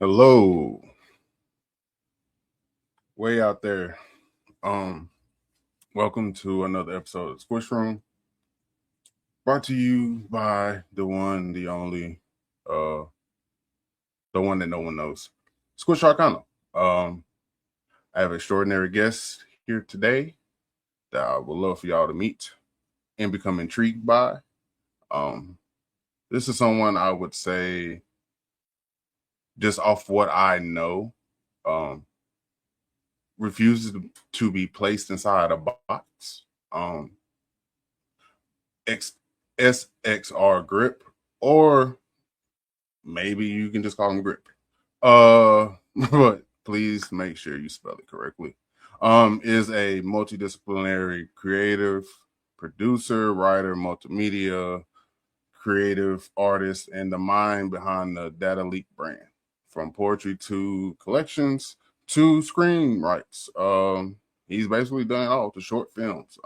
Hello, way out there. Welcome to another episode of SquishRoom, brought to you by the one, the only, the one that no one knows, Squish Arcana. I have extraordinary guests here today that I would love for y'all to meet and become intrigued by. This is someone I would say, just off what I know, refuses to be placed inside a box. SXR Gripp, or maybe you can just call him Grip. But please make sure you spell it correctly. Is a multidisciplinary creative, producer, writer, multimedia, creative artist, and the mind behind the DATALEAK brand. From poetry to collections to screenwrites. He's basically done it all to short films.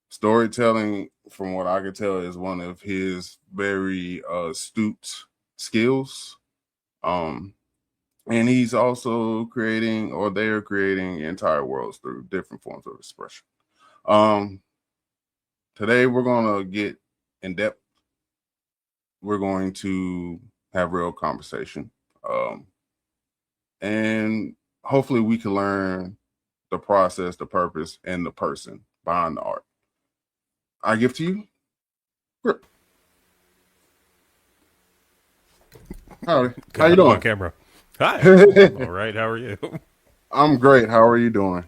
Storytelling, from what I can tell, is one of his very astute skills. And he's also creating, or they are creating, entire worlds through different forms of expression. Today we're gonna get in depth. We're going to have real conversation. And hopefully we can learn the process, the purpose, and the person behind the art. I give to you, Grip. Howdy. How you doing? On camera. Hi. All right. How are you? I'm great. How are you doing?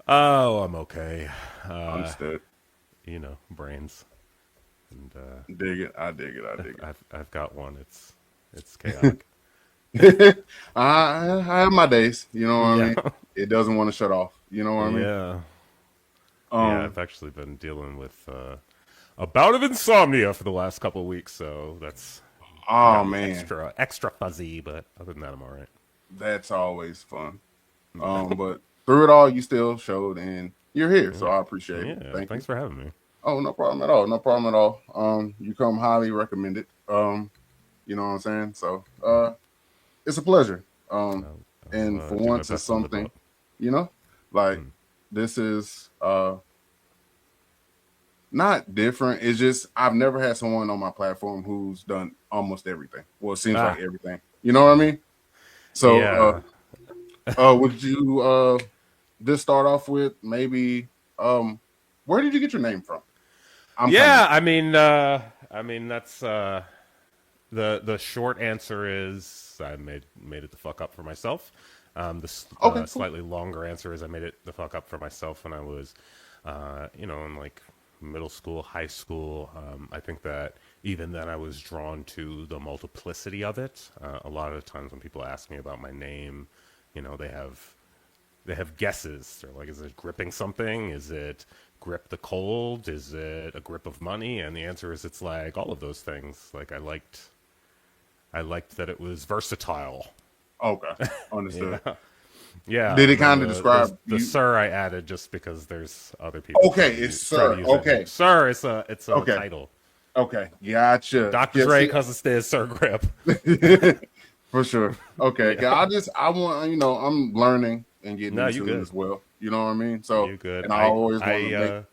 Oh, I'm okay. Understood. You know, brains. And Dig it. I dig it. I dig it. I've got one. It's chaotic. I have my days. You know what I Yeah. mean? It doesn't want to shut off. You know what I mean? Yeah. Yeah. I've actually been dealing with a bout of insomnia for the last couple of weeks, so that's Oh got me man, extra fuzzy. But other than that, I'm all right. that's always fun. But through it all, you still showed, and you're here, so I appreciate it. Yeah. Thank you. Thanks for having me. Oh, no problem at all. No problem at all. You come highly recommended. You know what I'm saying? So, it's a pleasure. And for Do my once, it's best to live something, up. you know, like this is not different. It's just I've never had someone on my platform who's done almost everything. Well, it seems like Ah. everything. You know what I mean? So, Yeah. would you just start off with maybe where did you get your name from? I'm kind of Yeah. I mean that's the short answer is I made it the fuck up for myself. okay, cool. Slightly longer answer is I made it the fuck up for myself when I was, in like middle school, high school. I think that even then I was drawn to the multiplicity of it. A lot of the times when people ask me about my name, they have guesses. They're like, is it gripping something? Is it grip the cold? Is it a grip of money? And the answer is it's like all of those things. Like I liked that it was versatile. Okay, understood. Yeah. Yeah. Did it And then kind of describe the you? sir I added just because there's other people Okay, it's trying to sir. use that name. Okay, Sir, it's a okay, title. okay. Gotcha. Dr. Yeah, Dre see, cousin stays Sir Grip. for sure. Okay, Yeah. 'cause I want I'm learning and getting No, you into it good. as well. You know what I mean? So, You good. and I always want to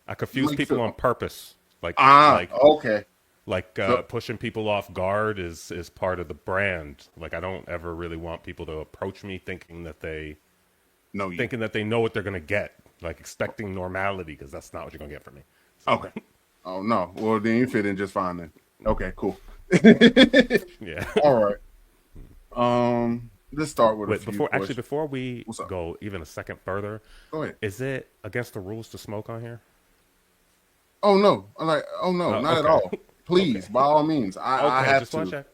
I confuse make you people on feel purpose. Like ah like okay. like So pushing people off guard is part of the brand. Like I don't ever really want people to approach me no, you thinking that they know what they're gonna get, like expecting normality, because that's not what you're gonna get from me. So okay. Oh no. Well, then you fit in just fine then. Okay, cool. yeah. All right. Let's start with a Wait, few questions. before we What's up? go even a second further, Go ahead. is it against the rules to smoke on here? Oh no. I'm like, oh no, not at Okay. all. Okay. Please, by all means. I Okay. have Just want to. to check.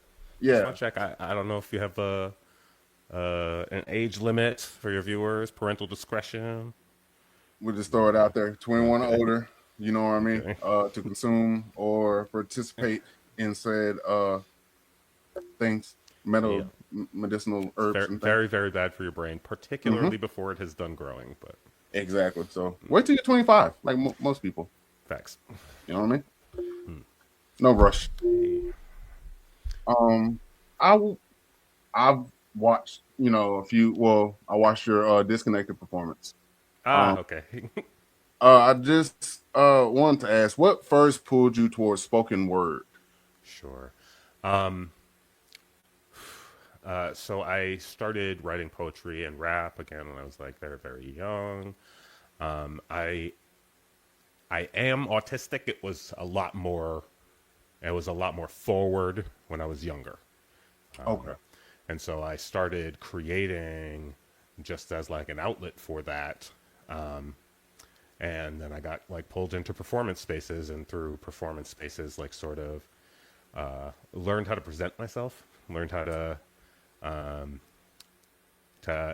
Just Yeah. want to check. I don't know if you have an age limit for your viewers, parental discretion. We'll just throw it out there. 21 or Okay. older, you know what I mean? Okay. To consume or participate in said things, Yeah. medicinal It's herbs very, and things. very, very bad for your brain, Hmm. particularly before it has done growing. But Exactly. So wait till you're 25, like most people. facts. You know what I mean? No rush. Hey. Um, I've watched, a few. Well, I watched your disconnected performance. Ah, Um, okay. I just wanted to ask, what first pulled you towards spoken word? Sure. Um, so I started writing poetry and rap again when I was like very, very young. Um, I I am autistic. It was a lot more forward when I was younger. Okay, And so I started creating just as like an outlet for that. And then I got like pulled into performance spaces, and through performance spaces, like sort of learned how to present myself, learned how to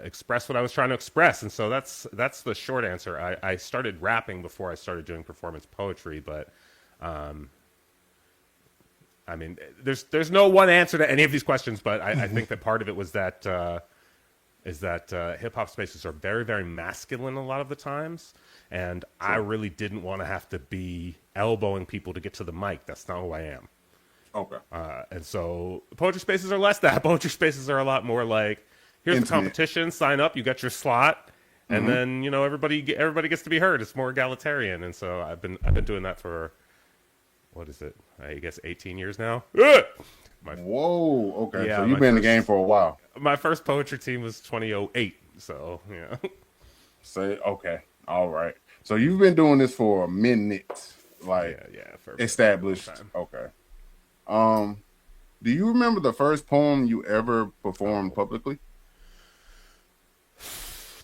express what I was trying to express. And so that's the short answer. I started rapping before I started doing performance poetry, but I mean, there's no one answer to any of these questions. But I think that part of it was that hip hop spaces are very, very masculine a lot of the times, and I sure. really didn't want to have to be elbowing people to get to the mic. That's not who I am. Okay, And so poetry spaces are less that. Poetry spaces are a lot more like, here's the intimate. competition, sign up, you got your slot, and Hmm. then everybody gets to be heard. It's more egalitarian, and so I've been doing that for, what is it? I guess 18 years now. Ugh! My Whoa. Okay, so yeah, you've been in the game for a while. my first poetry team was 2008. So yeah, Say okay. All right. So you've been doing this for a minute, like yeah, for a very long established. time. Okay. Um, do you remember the first poem you ever performed Oh, publicly?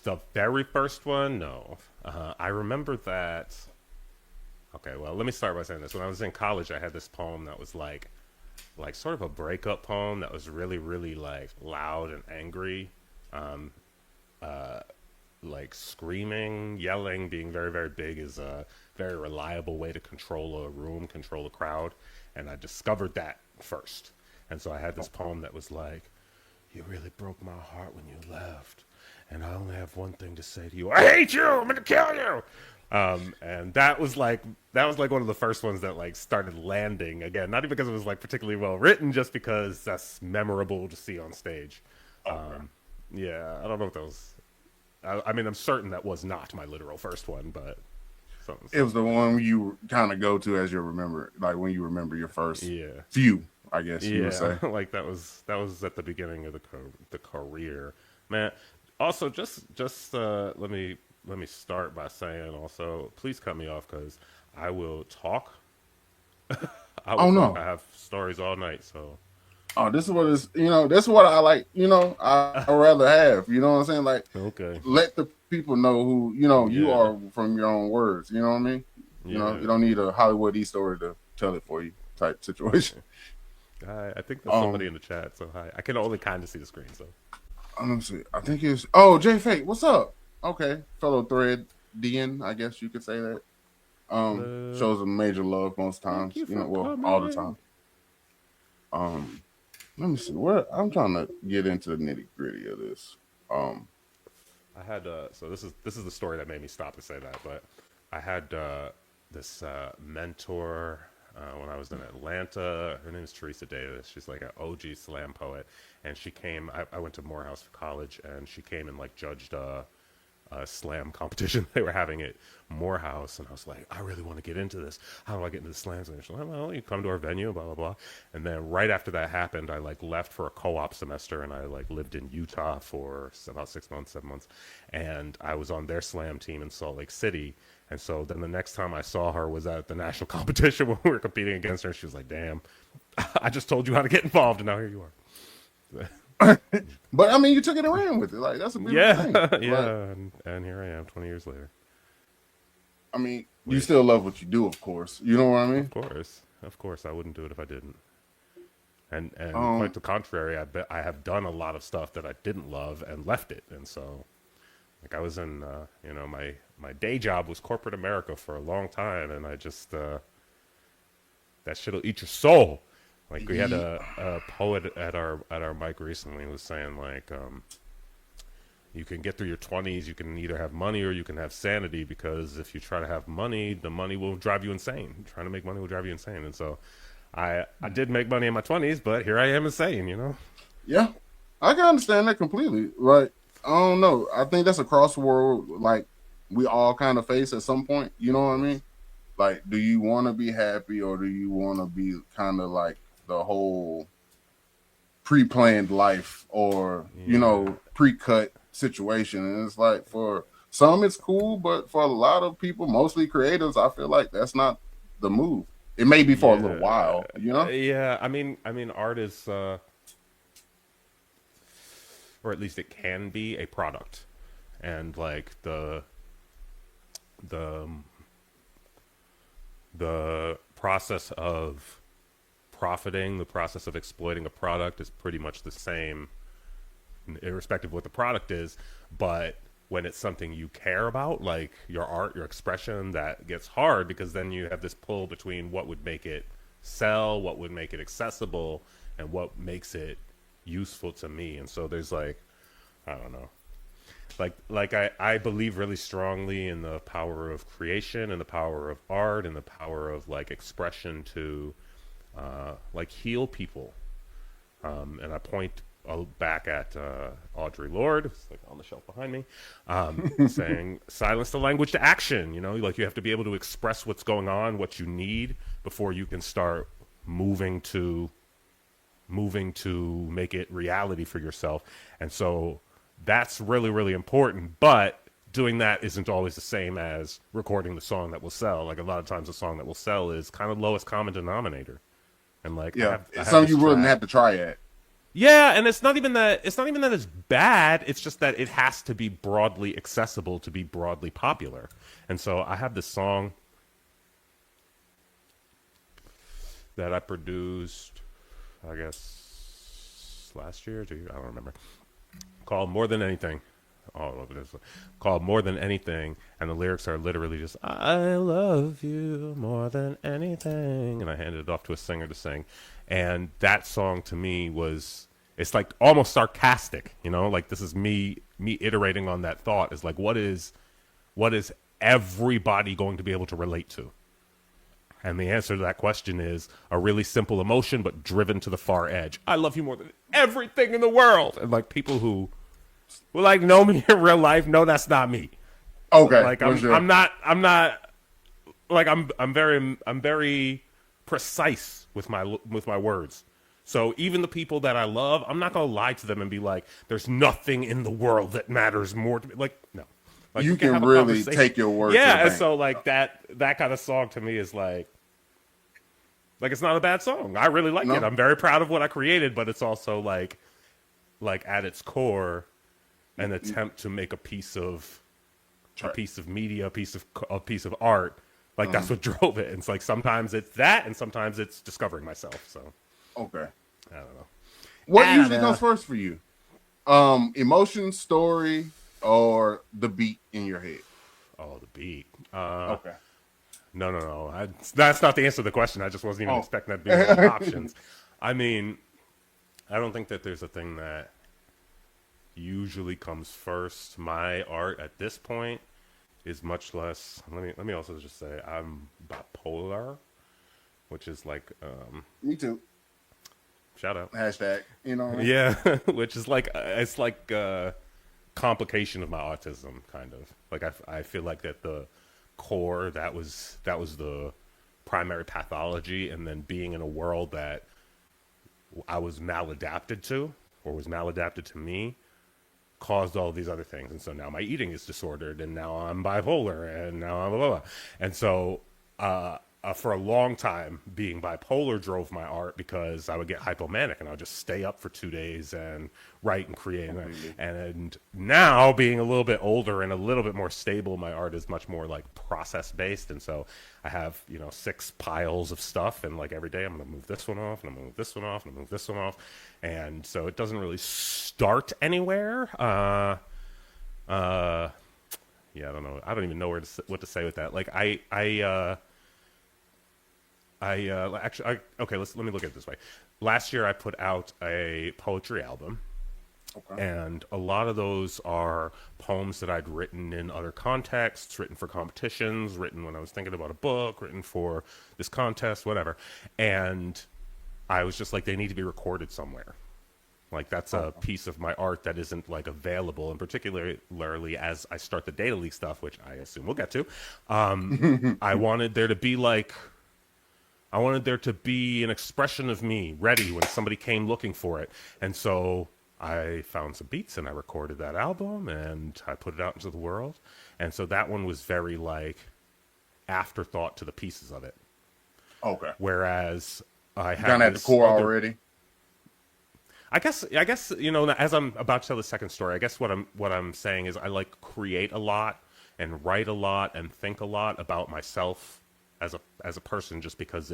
the very first one, no. I remember that. Okay, well, let me start by saying this. When I was in college, I had this poem that was like sort of a breakup poem that was really, really like loud and angry, like screaming, yelling, being very, very big is a very reliable way to control a room, control a crowd. And I discovered that first. And so I had this poem that was like, you really broke my heart when you left. And I only have one thing to say to you. I hate you. I'm going to kill you. And that was like one of the first ones that like started landing again, not even because it was like particularly well written, just because that's memorable to see on stage. Okay. Yeah, I don't know what that was. I mean, I'm certain that was not my literal first one, but something, It was something the like that. one you kind of go to as you remember, like when you remember your first Yeah, few, I guess you would yeah, say. like that was at the beginning of the career, man. Also, just let me start by saying also, please cut me off because I will talk. I will Oh talk. no. I have stories all night, so Oh, this is what is, this is what I like, I rather have, you know what I'm saying? Like, okay, let the people know who, you yeah, are from your own words, you know what I mean? You yeah, don't need a Hollywood E story to tell it for you type situation. okay. I think there's somebody Um, in the chat, so hi. I can only kind of see the screen, so Let me see. I think it's, oh, Jay Fate, what's up? Okay. Fellow thread DN, I guess you could say that. hello. Shows a major love most Thank times, you for well, all the coming. time. Um, Let me see. Where I'm trying to get into the nitty gritty of this. Um, I had so this is the story that made me stop to say that, but I had this mentor when I was in Atlanta. Her name is Teresa Davis. She's like an OG slam poet, and she came. I went to Morehouse for college, and she came and like judged slam competition they were having at Morehouse, and I was like, I really want to get into this. How do I get into the slams? And she's like, well, you come to our venue, blah blah blah. And then right after that happened, I like left for a co-op semester, and I like lived in Utah for about 6 months, 7 months, and I was on their slam team in Salt Lake City. And so then the next time I saw her was at the national competition when we were competing against her. And she was like, "Damn, I just told you how to get involved, and now here you are." but I mean, you took it around with it. Like that's a beautiful Yeah, thing. Like yeah, and here I am, 20 years later. I mean, you Which, still love what you do, of course. You know what I mean? of course, I wouldn't do it if I didn't. And quite Um, the contrary, I have done a lot of stuff that I didn't love and left it. And so, like I was in, my day job was corporate America for a long time, and I just that shit'll eat your soul. Like we had ye- a poet at our mic recently who was saying like, you can get through your 20s, you can either have money or you can have sanity, because if you try to have money, the money will drive you insane. Trying to make money will drive you insane. And so I did make money in my 20s, but here I am insane, you know? Yeah, I can understand that completely. Like, I don't know. I think that's a crossroad like we all kind of face at some point. You know what I Yes. mean? Like, do you want to be happy or do you want to be kind of like the whole pre-planned life or Yeah. pre-cut situation? And it's like for some it's cool, but for a lot of people, mostly creatives, I feel like that's not the move. It may be for a little Yeah. while, you know? Yeah. I mean, art is, or at least it can be a product, and like the the process of profiting, the process of exploiting a product is pretty much the same, irrespective of what the product is. But when it's something you care about, like your art, your expression, that gets hard because then you have this pull between what would make it sell, what would make it accessible, and what makes it useful to me. And so there's like, I don't know. I believe really strongly in the power of creation and the power of art and the power of like expression to like heal people. And I point back at Audre Lorde, who's like on the shelf behind me, saying silence the language to action. You know, like you have to be able to express what's going on, what you need before you can start moving to moving to make it reality for yourself. And so that's really, really important. But doing that isn't always the same as recording the song that will sell. Like a lot of times the song that will sell is kind of lowest common denominator. And like Yeah. I It's have something this you wouldn't track. have to try at. Yeah, and it's not even that it's bad. It's just that it has to be broadly accessible to be broadly popular. And so I have this song that I produced, I guess last year, I don't remember, called More Than Anything. All of it is called More Than Anything, and the lyrics are literally just "I love you more than anything," and I handed it off to a singer to sing, and that song to me was, it's like almost sarcastic, you know, like this is me iterating on that thought, is like what is everybody going to be able to relate to? And the answer to that question is a really simple emotion, but driven to the far edge. I love you more than everything in the world. And like people who like know me in real life know that's not me. Okay, Like for sure. I'm not like I'm very precise with my words. So even the people that I love, I'm not gonna lie to them and be like, "There's nothing in the world that matters more to me." Like no, like You we can can have a really conversation. take your word to the Yeah, and bank. so like that kind of song to me is like it's not a bad song. I really like it. No? I'm very proud of what I created, but it's also like at its core an attempt to make a Try. piece of media, a piece of art. Like that's what drove it. And it's like sometimes it's that, and sometimes it's discovering myself. So Okay. I don't know. What I don't usually know. comes first for you? Emotion, story, or the beat in your head? Oh, the beat. Okay. No, no, no. That's not the answer to the question. I just wasn't even Oh. expecting that to be one of the options. I mean, I don't think that there's a thing that usually comes first. My art at this point is much less. Let me also just say I'm bipolar, which is like Me too. shout out. Hashtag. You know what I mean? Yeah, which is like it's like a complication of my autism, kind of. Like I feel like that the core that was the primary pathology, and then being in a world that I was maladapted to, or was maladapted to me, caused all these other things. And so now my eating is disordered, and now I'm bipolar, and now I'm blah, blah, blah. And so for a long time, being bipolar drove my art because I would get hypomanic and I would just stay up for 2 days and write and create. Completely. And now, being a little bit older and a little bit more stable, my art is much more like process based. And so I have, 6 piles of stuff, and like every day I'm going to move this one off, and I'm going to move this one off, and I'm going to move this one off. And so it doesn't really start anywhere. Yeah, I don't know. I don't even know what to say with that. Like okay, let me look at it this way. Last year I put out a poetry album, Okay. and a lot of those are poems that I'd written in other contexts, written for competitions, written when I was thinking about a book, written for this contest, whatever. And I was just like, they need to be recorded somewhere. Like that's a Okay. piece of my art that isn't like available, and particularly as I start the DATALEAK stuff, which I assume we'll get to. I wanted there to be like I wanted there to be an expression of me ready when somebody came looking for it. And so I found some beats and I recorded that album and I put it out into the world. And so that one was very like afterthought to the pieces of it. Okay. Whereas I Kind have of at the this core other already. I guess you know, as I'm about to tell the second story, I guess what I'm saying is I like create a lot and write a lot and think a lot about myself as a person just because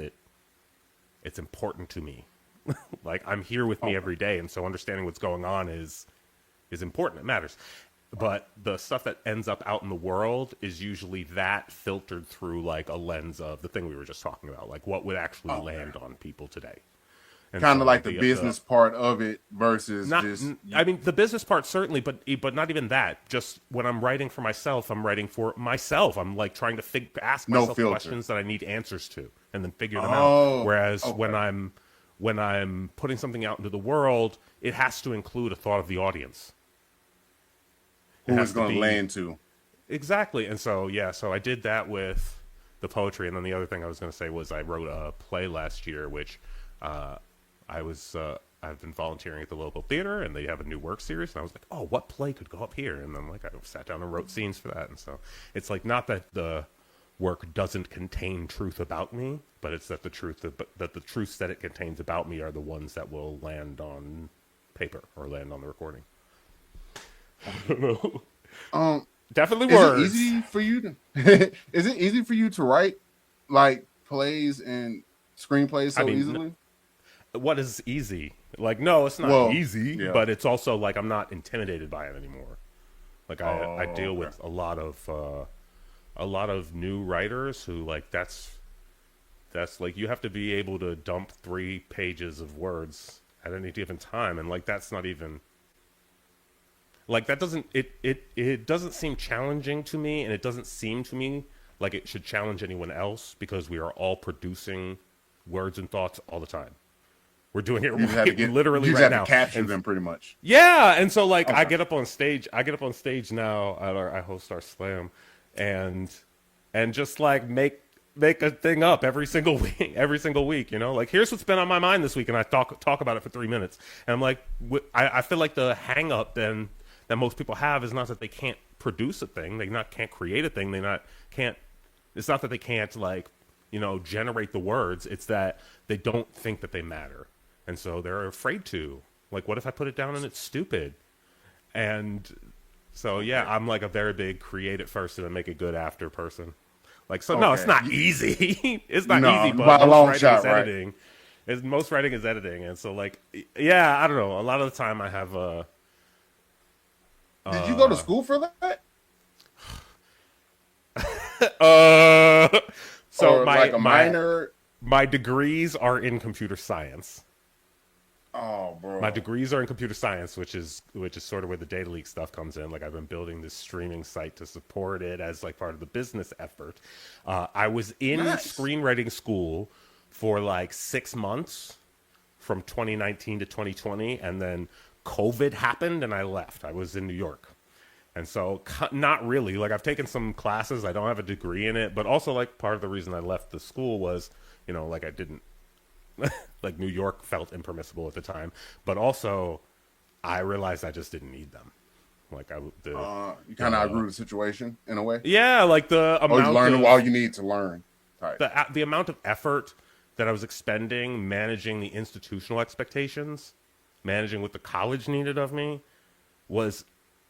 it's important to me. Like I'm here with me Okay. every day, and so understanding what's going on is important. It matters. But the stuff that ends up out in the world is usually that filtered through like a lens of the thing we were just talking about, like what would actually Okay. land on people today. And Kind of so like the business part of it versus not just I mean the business part certainly, but not even that. Just when I'm writing for myself, I'm writing for myself. I'm like trying to ask no myself filter. questions that I need answers to and then figure them out. Oh, Whereas okay. when I'm putting something out into the world, it has to include a thought of the audience. It Who has is to going to be land to? exactly. And so yeah, so I did that with the poetry, and then the other thing I was going to say was I wrote a play last year, which uh, I've been volunteering at the local theater, and they have a new work series, and I was like, oh, what play could go up here? And then like I sat down and wrote scenes for that, and so it's like not that the work doesn't contain truth about me, but it's that the truths that it contains about me are the ones that will land on paper or land on the recording. I don't know. Um, Definitely is it words. easy for you to? Is it easy for you to write like plays and screenplays I so mean, easily? what is easy? Like, no, it's not Well, easy, yeah. but it's also like I'm not intimidated by it anymore. Like I Oh, deal okay. with a lot of new writers who like that's like you have to be able to dump 3 pages of words at any given time, and like that's not even like that doesn't it doesn't seem challenging to me, and it doesn't seem to me like it should challenge anyone else because we are all producing words and thoughts all the time. We're doing it You just have to literally you just right have to now. capture And them pretty much. yeah, and so like I Okay. get up on stage. I get up on stage now. I host our slam, and just like make a thing up every single week. Every single week, you know. Like here's what's been on my mind this week, and I talk about it for 3 minutes. And I'm like, I feel like the hang up then that most people have is not that they can't produce a thing. They not can't create a thing. They not can't. It's not that they can't like generate the words. It's that they don't think that they matter, and so they're afraid to. Like, what if I put it down and it's stupid? And so, yeah, Okay. I'm like a very big create it first and then make it good after person. Like, so no, it's Okay. not easy. It's not easy, No, but by a most long writing is shot, right? editing. Most writing is editing, and so like, yeah, I don't know. A lot of the time, I have Did you go to school for that, uh, so or like a minor? my degrees are in computer science. Oh, My bro. degrees are in computer science, which is sort of where the DATALEAK stuff comes in. Like I've been building this streaming site to support it as like part of the business effort. I was in Nice. screenwriting school for like 6 months from 2019 to 2020, and then COVID happened and I left. I was in New York. And so, not really. Like, I've taken some classes. I don't have a degree in it. But also, like, part of the reason I left the school was, like, I didn't like New York felt impermissible at the time, but also I realized I just didn't need them. Like You kind of the outgrew the situation in a way. yeah, like Oh, you learning while you need to learn. Type. the amount of effort that I was expending managing the institutional expectations, managing what the college needed of me was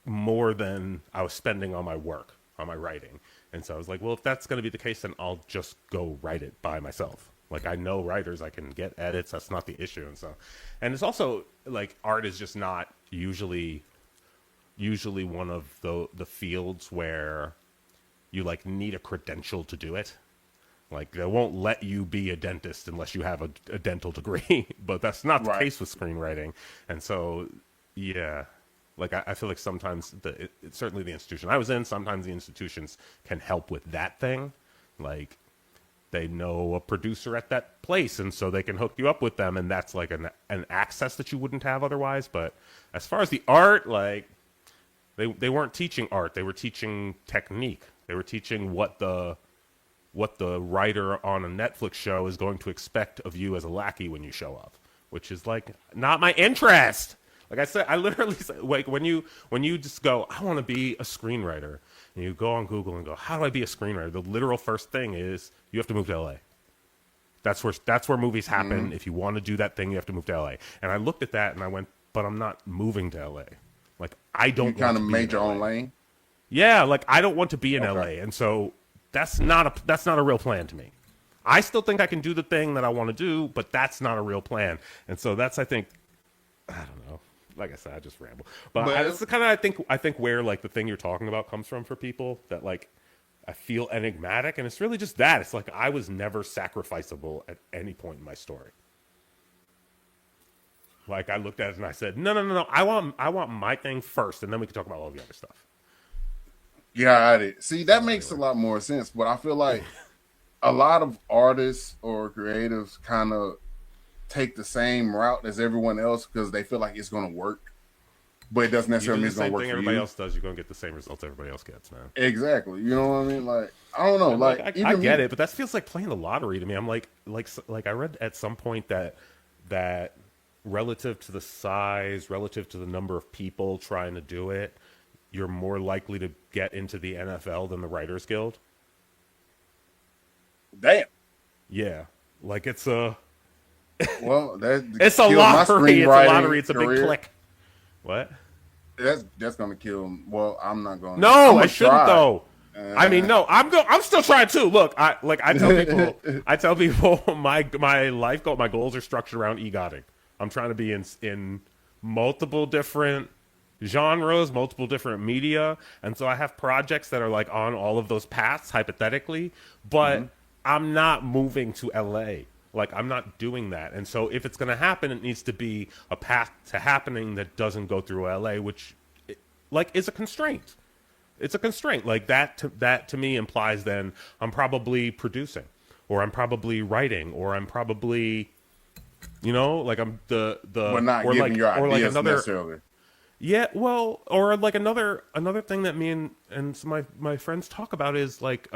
more than I was spending on my work, on my writing. And so I was like, well, if that's going to be the case, then I'll just go write it by myself. Like I know writers, I can get edits. That's not the issue. And so, and it's also like art is just not usually one of the fields where you like need a credential to do it. Like they won't let you be a dentist unless you have a dental degree, but that's not the Right. case with screenwriting. And so, yeah, like I feel like sometimes certainly the institution I was in, sometimes the institutions can help with that thing. Like they know a producer at that place, and so they can hook you up with them, and that's like an access that you wouldn't have otherwise. But as far as the art, like they weren't teaching art, they were teaching technique. They were teaching what the writer on a Netflix show is going to expect of you as a lackey when you show up, which is like not my interest. Like I said, I literally said, like when you just go, I want to be a screenwriter, and you go on Google and go, how do I be a screenwriter? The literal first thing is you have to move to LA. That's where movies happen. If you want to do that thing, you have to move to LA. And I looked at that and I went, but I'm not moving to LA. Like I don't. You kind of made your own lane. Yeah, like I don't want to be in LA, and so that's not a real plan to me. I still think I can do the thing that I want to do, but that's not a real plan. And so that's, I think, I don't know. Like I said, I just ramble. But it's the kind of I think where like the thing you're talking about comes from for people that like I feel enigmatic, and it's really just that. It's like I was never sacrificable at any point in my story. Like I looked at it and I said, no. I want my thing first, and then we can talk about all the other stuff. Got it. See, that makes a lot more sense. But I feel like a lot of artists or creatives kind of take the same route as everyone else because they feel like it's going to work, but it doesn't necessarily mean it's going to work for you. Everybody else does, you're going to get the same results everybody else gets, man. Exactly. You know what I mean? Like, I don't know. Like I get it, but that feels like playing the lottery to me. I'm like I read at some point that relative to the size, relative to the number of people trying to do it, you're more likely to get into the NFL than the Writers Guild. Damn. Yeah. Like it's a... Well, it's a lottery. It's a lottery. It's a big click. What? That's gonna kill him. Well, I'm not gonna. No, I shouldn't though. I mean, no, I'm still trying too. Look, I tell people my life goal, my goals are structured around EGOTing. I'm trying to be in multiple different genres, multiple different media, and so I have projects that are like on all of those paths hypothetically, but I'm not moving to LA. Like, I'm not doing that. And so if it's going to happen, it needs to be a path to happening that doesn't go through LA, which, like, is a constraint. It's a constraint. Like, that to me implies then I'm probably producing, or I'm probably writing, or I'm probably, you know, like I'm We're not giving like, your ideas like another, necessarily. Yeah, well, or like another thing that me and some of my friends talk about is, like,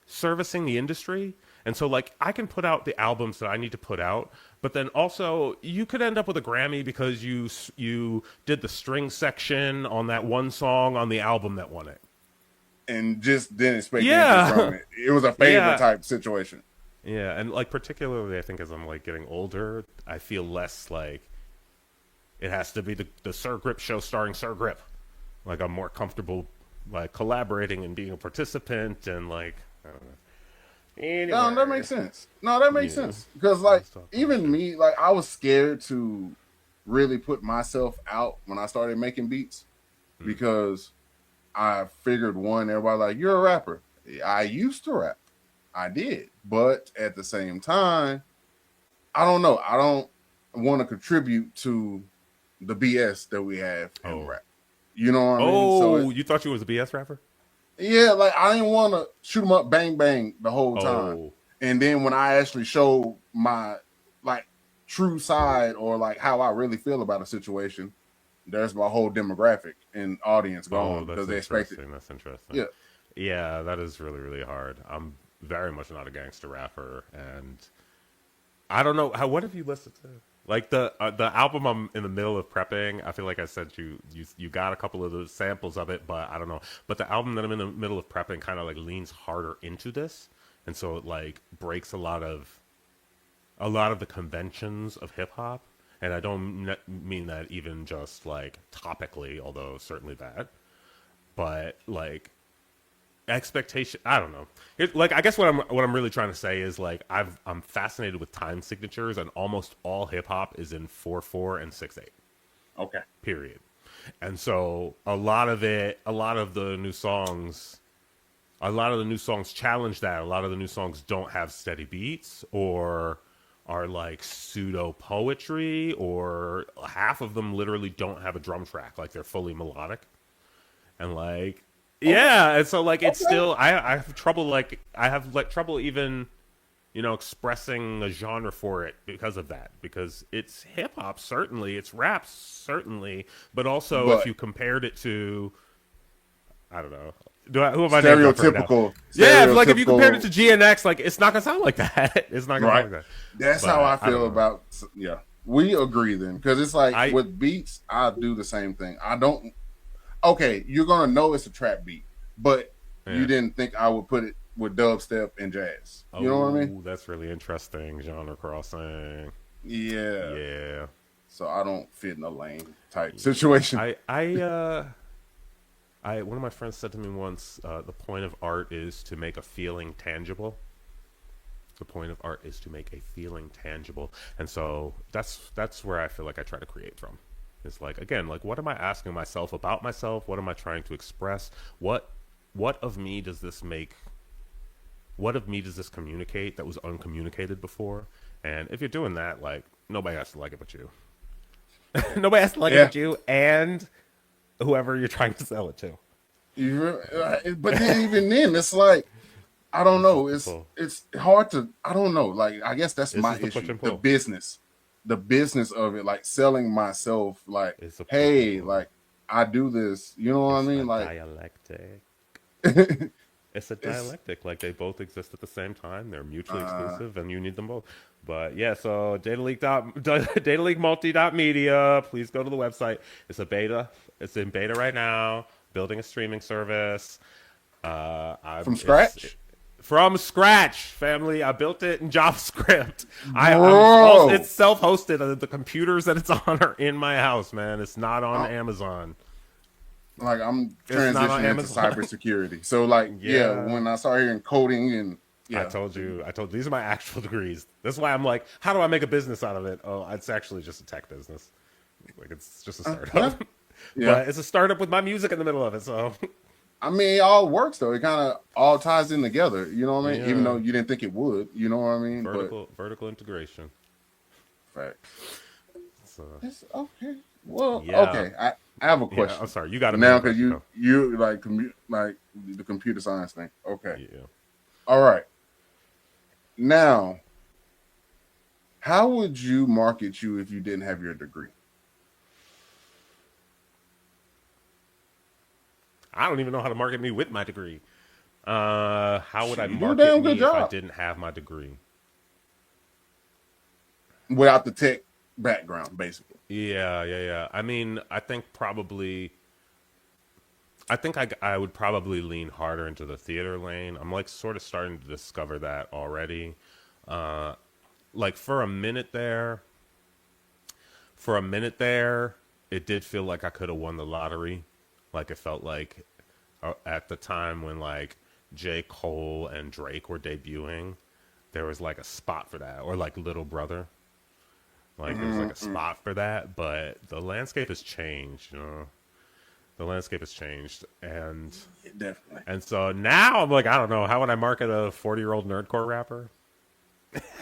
servicing the industry. And so, like, I can put out the albums that I need to put out, but then also you could end up with a Grammy because you did the string section on that one song on the album that won it, and just didn't expect anything from it. It was a favor type situation. Yeah, and like particularly, I think as I'm like getting older, I feel less like it has to be the Sir Gripp show starring Sir Gripp. Like I'm more comfortable like collaborating and being a participant and like I don't know. Anyway. No, that makes sense. No, that makes sense. Because, like, even me, like, I was scared to really put myself out when I started making beats because I figured, one, everybody like, you're a rapper. I used to rap. I did. But at the same time, I don't know. I don't want to contribute to the BS that we have in rap. You know what I mean? So you thought you was a BS rapper? Yeah, like I didn't want to shoot them up, bang, bang the whole time. And then when I actually show my like true side or like how I really feel about a situation, there's my whole demographic and audience gone because they expect it. That's interesting. Yeah, that is really, really hard. I'm very much not a gangster rapper, and I don't know what have you listened to? Like the album I'm in the middle of prepping, I feel like I sent you got a couple of the samples of it, but I don't know. But the album that I'm in the middle of prepping kind of like leans harder into this, and so it like breaks a lot of the conventions of hip hop, and I don't mean that even just like topically, although certainly that, but like expectation. I don't know. Like I guess what I'm really trying to say is like I'm fascinated with time signatures, and almost all hip hop is in 4/4 and 6/8. Okay. Period. And so a lot of the new songs challenge that. A lot of the new songs don't have steady beats or are like pseudo poetry, or half of them literally don't have a drum track. Like they're fully melodic, and like. Yeah, and so like it's still I have trouble even expressing a genre for it because of that. Because it's hip hop, certainly, it's rap, certainly, but also if But you compared it to, I don't know, who am I name dropping right now? stereotypical, Yeah, like if you compared it stereotypical, to GNX, like it's not gonna sound like that. It's not gonna right? sound like that. That's how I But I don't feel know. about. Yeah, we agree then, because it's like I with beats, I do the same thing. I don't. Okay, you're gonna know it's a trap beat, but you yeah. didn't think I would put it with dubstep and jazz. You know what I mean? Oh, that's really interesting. Genre crossing. Yeah. Yeah. So I don't fit in a lane type Yeah. situation. One of my friends said to me once, the point of art is to make a feeling tangible. The point of art is to make a feeling tangible. And so that's where I feel like I try to create from. It's like, again, like what am I asking myself about myself? What am I trying to express? What of me does this make? What of me does this communicate that was uncommunicated before? And if you're doing that, like nobody has to like it but you. Nobody has to like it Yeah. but you and whoever you're trying to sell it to. But then even then, it's like I don't It's know. just the pull. It's hard to. I don't know. Like I guess that's This my is the push issue. and pull. The business of it, like selling myself. Like, It's a push and hey, pull. like I do this. You know what I It's a mean? Like, dialectic. It's a it's dialectic. Like they both exist at the same time. They're mutually uh, exclusive, and you need them both. But yeah, so DataLeak Multi.media. Please go to the website. It's a beta. It's in beta right now. Building a streaming service. from It's scratch, from scratch, family. I built it in JavaScript. bro. It's self-hosted. The computers that it's on are in my house, man. It's not on I, Amazon. like I'm It's not on transitioning into Amazon. cybersecurity. So like, yeah, Yeah. when I started hearing coding and I yeah, told you. These are my actual degrees. That's why I'm like, how do I make a business out of it? Oh, it's actually just a tech business. Like it's just a yeah, startup, yeah. but it's a startup with my music in the middle of it. So I mean, it all works though. It kind of all ties in together. You know what I mean? Even though yeah, you didn't think it would. You know what I mean? But vertical integration. fact, So it's okay. Well, yeah, okay. I have a yeah. I'm question sorry. You got a now million because questions. No. you like like the computer science thing. Okay. Yeah. All right. Now, how would you market you if you didn't have your degree? I don't even know how to market me with my degree. How would I You do a market damn good me if I job didn't have my degree? without the tech background, basically. Yeah, yeah, yeah. I mean, I think I would probably lean harder into the theater lane. I'm like sort of starting to discover that already. Uh, like for a minute there, it did feel like I could have won the lottery. Like it felt like at the time when like J. Cole and Drake were debuting, there was like a spot for that, or like Little Brother. Like there's like a Mm-mm. spot for that, but the landscape has changed. The landscape has changed, Definitely. and so now I'm like, I don't know, how would I market a 40-year-old nerdcore rapper?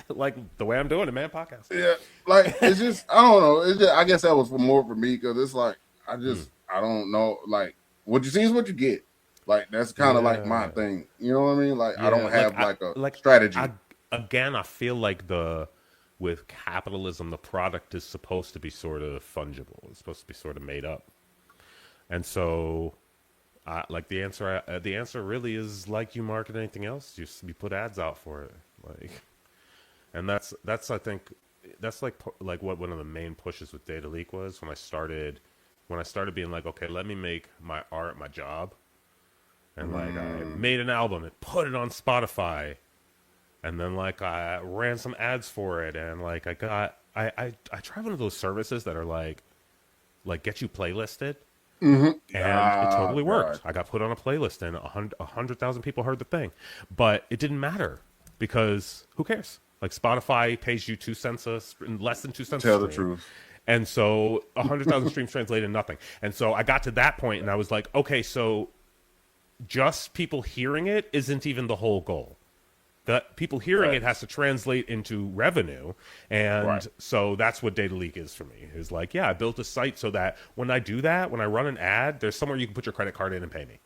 Like the way I'm doing it, man. Podcast. Yeah, like it's just I don't know. It's just, I guess that was for more for me because it's like Hmm. I don't know. Like what you see is what you get. Like that's kind of like my Yeah, thing. You know what I mean? Like I yeah. don't Like have like a I strategy. again, I feel like the with capitalism, the product is supposed to be sort of fungible. It's supposed to be sort of made up, and so like the answer really is like you market anything else. You put ads out for it, like, and that's I think that's like what one of the main pushes with Data Leak was when I started being like, okay, let me make my art my job, and like I Mm, made an album and put it on Spotify, and then like I ran some ads for it, and like I tried one of those services that are like get you playlisted, mm-hmm. and it Ah, totally God. worked. I got put on a playlist, and 100,000 people heard the thing, but it didn't matter because who cares? Like Spotify pays you 2 cents less than 2 cents a Tell the stream, truth. and so 100,000 streams translated nothing. And so I got to that point, and I was like, okay, so just people hearing it isn't even the whole goal. The people hearing it has Facts. to translate into revenue, Right. and so that's what Data Leak is for me. Is like, yeah, I built a site so that when I do that, when I run an ad, there's somewhere you can put your credit card in and pay me.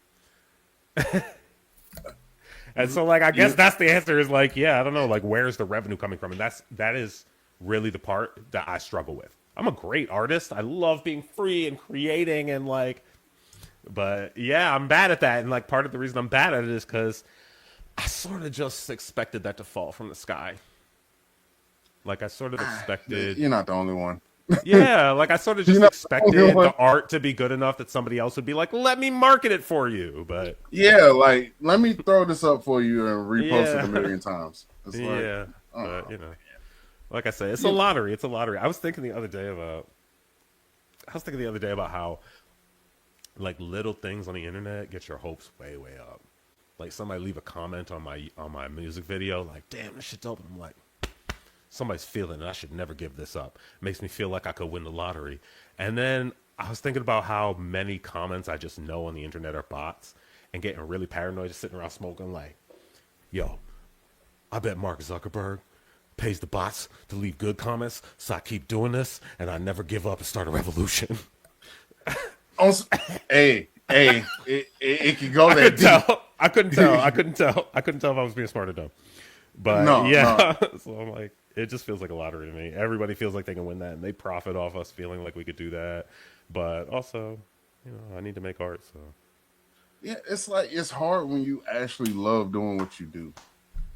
And so, like, I guess that's the answer is like, yeah, I don't know, like, where's the revenue coming from? And that is really the part that I struggle with. I'm a great artist. I love being free and creating and like, but yeah, I'm bad at that. And like, part of the reason I'm bad at it is because I sort of just expected that to fall from the sky. Like, I sort of expected. You're not the only one. Yeah, like I sort of You're just not the only expected one. the art to be good enough that somebody else would be like, "Let me market it for you." But Yeah, like let me throw this up for you and repost it a yeah, million times. It's like, yeah. oh, But like I say, it's a yeah. lottery. It's a lottery. I was thinking the other day about how like little things on the internet get your hopes way, way up. Like somebody leave a comment on my music video, like, "Damn, this shit's dope." And I'm like, somebody's feeling it. I should never give this up. Makes me feel like I could win the lottery. And then I was thinking about how many comments I just know on the internet are bots and getting really paranoid, just sitting around smoking like, yo, I bet Mark Zuckerberg pays the bots to leave good comments, so I keep doing this and I never give up and start a revolution. Hey, it can go that deep. I couldn't tell if I was being smart or dumb. But yeah, no. So I'm like, it just feels like a lottery to me. Everybody feels like they can win that, and they profit off us feeling like we could do that. But also, I need to make art, so. Yeah, it's like it's hard when you actually love doing what you do.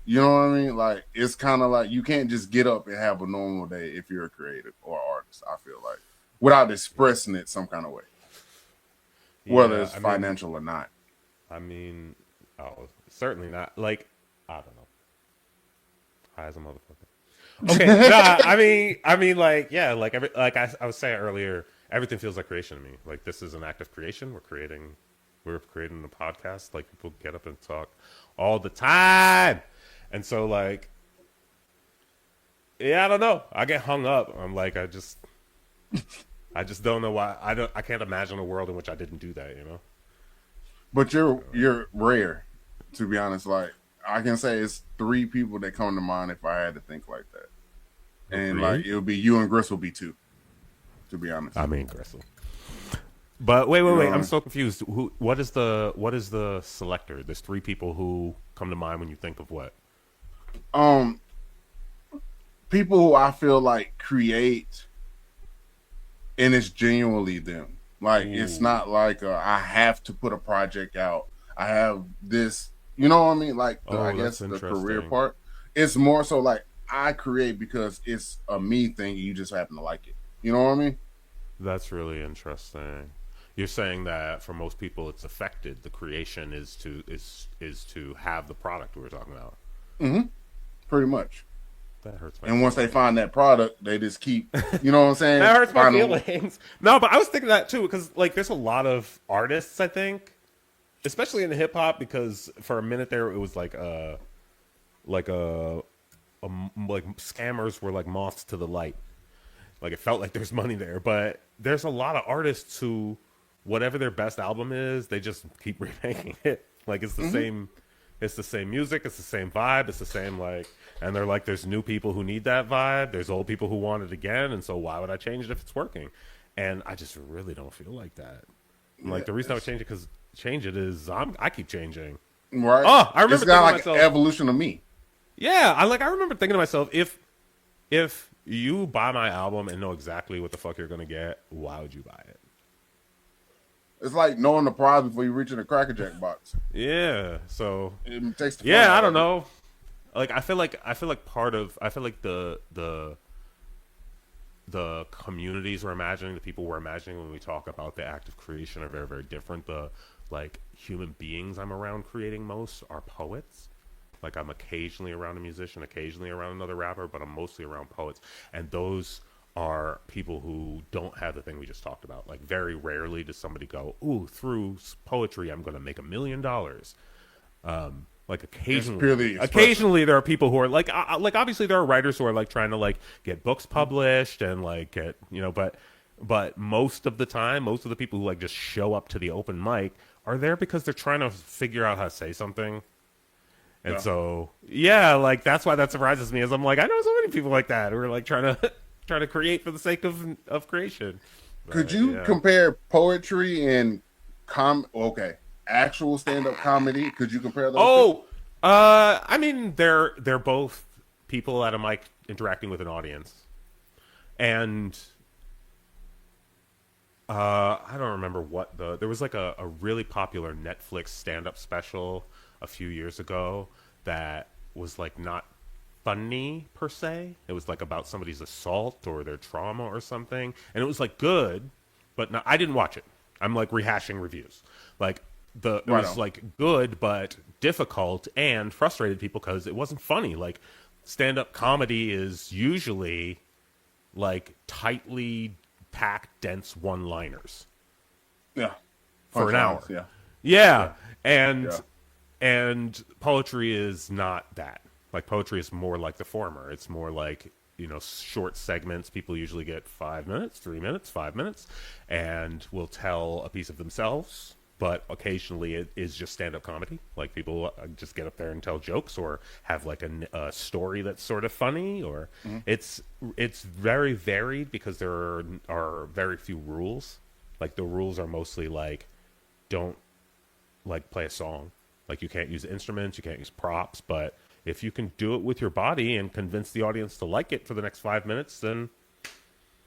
You know what I mean? Like it's kind of like you can't just get up and have a normal day if you're a creative or artist. I feel like without expressing it some kind of way, whether it's financial or not. I mean, certainly not. Like, I don't know. High as a motherfucker. Okay, nah, I mean, like, yeah, like I was saying earlier, everything feels like creation to me. Like this is an act of creation. We're creating a podcast. Like people get up and talk all the time, and so like, yeah, I don't know. I get hung up. I'm like, I just don't know why. I can't imagine a world in which I didn't do that. But you're rare, to be honest. Like I can say it's 3 people that come to mind if I had to think like that. And like it would be you and Gristle be 2, to be honest. I mean Gristle. But wait, I'm so confused. What is the selector? There's 3 people who come to mind when you think of what? People who I feel like create and it's genuinely them. Like it's not like I have to put a project out. I have this, you know what I mean? Like I guess the career part. It's more so like I create because it's a me thing. And you just happen to like it. You know what I mean? That's really interesting. You're saying that for most people, it's affected. The creation is to have the product we were talking about. Mm-hmm. Pretty much. That hurts my feelings. Once they find that product, they just keep, you know what I'm saying? That hurts my feelings. No, but I was thinking that too, because like there's a lot of artists, I think, especially in hip hop, because for a minute there it was like scammers were like moths to the light. Like it felt like there's money there, but there's a lot of artists who, whatever their best album is, they just keep remaking it. Like it's the same. It's the same music. It's the same vibe. It's the same like, and they're like, there's new people who need that vibe. There's old people who want it again. And so why would I change it if it's working? And I just really don't feel like that. Like the reason I would change it is I keep changing. Right. Oh, I remember it's got like an evolution of me. Yeah. I remember thinking to myself, if you buy my album and know exactly what the fuck you're going to get, why would you buy it? It's like knowing the prize before you reach in a Cracker Jack box. Yeah. So it takes the I don't know. Like I feel like the communities we're imagining, the people we're imagining when we talk about the act of creation are very, very different. The like human beings I'm around creating most are poets. Like I'm occasionally around a musician, occasionally around another rapper, but I'm mostly around poets. And those are people who don't have the thing we just talked about. Like very rarely does somebody go, ooh, through poetry I'm going to make $1 million. Like occasionally there are people who are like obviously there are writers who are like trying to like get books published and like get, but most of the time, most of the people who like just show up to the open mic are there because they're trying to figure out how to say something. And so, yeah, like that's why that surprises me is I'm like, I know so many people like that who are like trying to create for the sake of creation. Could you compare poetry and actual stand-up comedy? Could you compare those? I mean, they're both people at a mic interacting with an audience, and I don't remember what there was like a really popular Netflix stand up special a few years ago that was like not funny per se. It was like about somebody's assault or their trauma or something, and it was like good, but no, I didn't watch it. I'm like rehashing reviews. Like it Right was on. like good but difficult and frustrated people because it wasn't funny. Like stand up comedy is usually like tightly packed, dense one liners Yeah. for an Punchlines. hour. Yeah. Yeah. Yeah. And Yeah. and poetry is not that. Like poetry is more like the former. It's more like, short segments. People usually get 5 minutes, 3 minutes, 5 minutes, and will tell a piece of themselves. But occasionally it is just stand up comedy. Like people just get up there and tell jokes or have like a story that's sort of funny. Or Hmm. it's very varied because there are very few rules. Like the rules are mostly like don't like play a song. Like you can't use instruments, you can't use props, but if you can do it with your body and convince the audience to like it for the next 5 minutes, then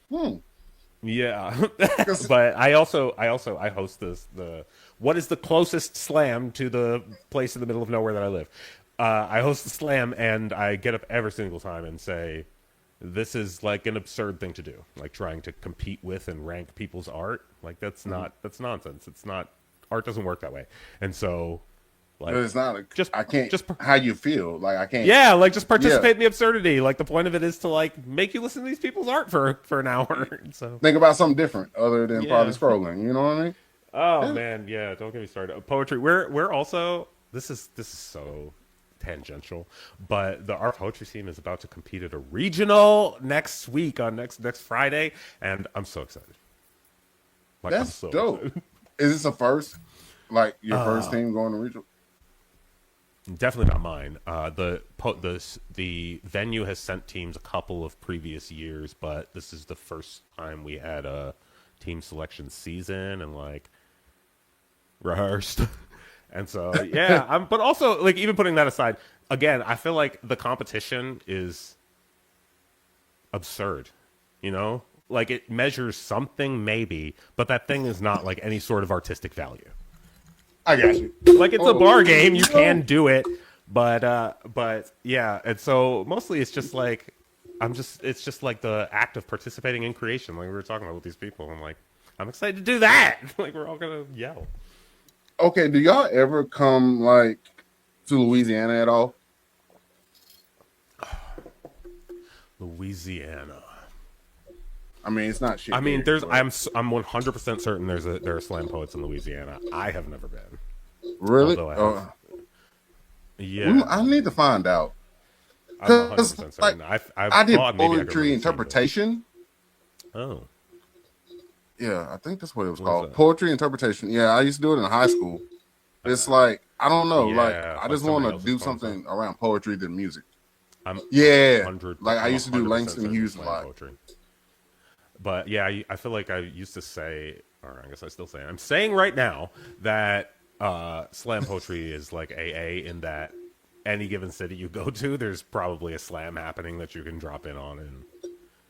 Hmm. yeah. Because But I host the what is the closest slam to the place in the middle of nowhere that I live. I host the slam and I get up every single time and say this is like an absurd thing to do, like trying to compete with and rank people's art. Like that's nonsense. It's not art doesn't work that way. And so like it's not. just I can't. just How you feel? Like I can't. yeah, like just Yeah. participate in the absurdity. Like the point of it is to like make you listen to these people's art for an hour. So Think about something different other than probably yeah. scrolling. You know what I mean? Oh Yeah. man, yeah. Don't get me started. Poetry. We're also this is so tangential, but the art poetry team is about to compete at a regional next week on next Friday, and I'm so excited. Like I'm That's so dope. excited. Is this a first? Like your first team going to regional? Definitely not mine. The venue has sent teams a couple of previous years, but this is the first time we had a team selection season and like rehearsed. And so yeah, but also like even putting that aside, again, I feel like the competition is absurd. You know, like it measures something maybe, but that thing is not like any sort of artistic value. I got you. Like it's a Oh, bar game, you no. can do it, but yeah, and so mostly it's just like it's just like the act of participating in creation, like we were talking about with these people. I'm like, I'm excited to do that. Like we're all gonna yell. Okay. Do y'all ever come like to Louisiana at all? Louisiana. I mean, it's not I shit mean, big, but I'm 100% certain there are slam poets in Louisiana. I have never been, really, although I have. I Yeah, need to find out I'm because 100% like certain. I I did thought maybe I could poetry really seen, but interpretation. oh, Yeah, I think that's what it was what is called. that? Poetry interpretation. Yeah, I used to do it in high school. It's like I don't know, like Yeah, I like just want somebody to else's do poems, huh? something around poetry than music. I'm Yeah, like I I'm used to do 100% Langston certain Hughes a slam lot. poetry. But yeah, I feel like I used to say, or I guess I still say, I'm saying right now that slam poetry is like AA in that any given city you go to, there's probably a slam happening that you can drop in on. And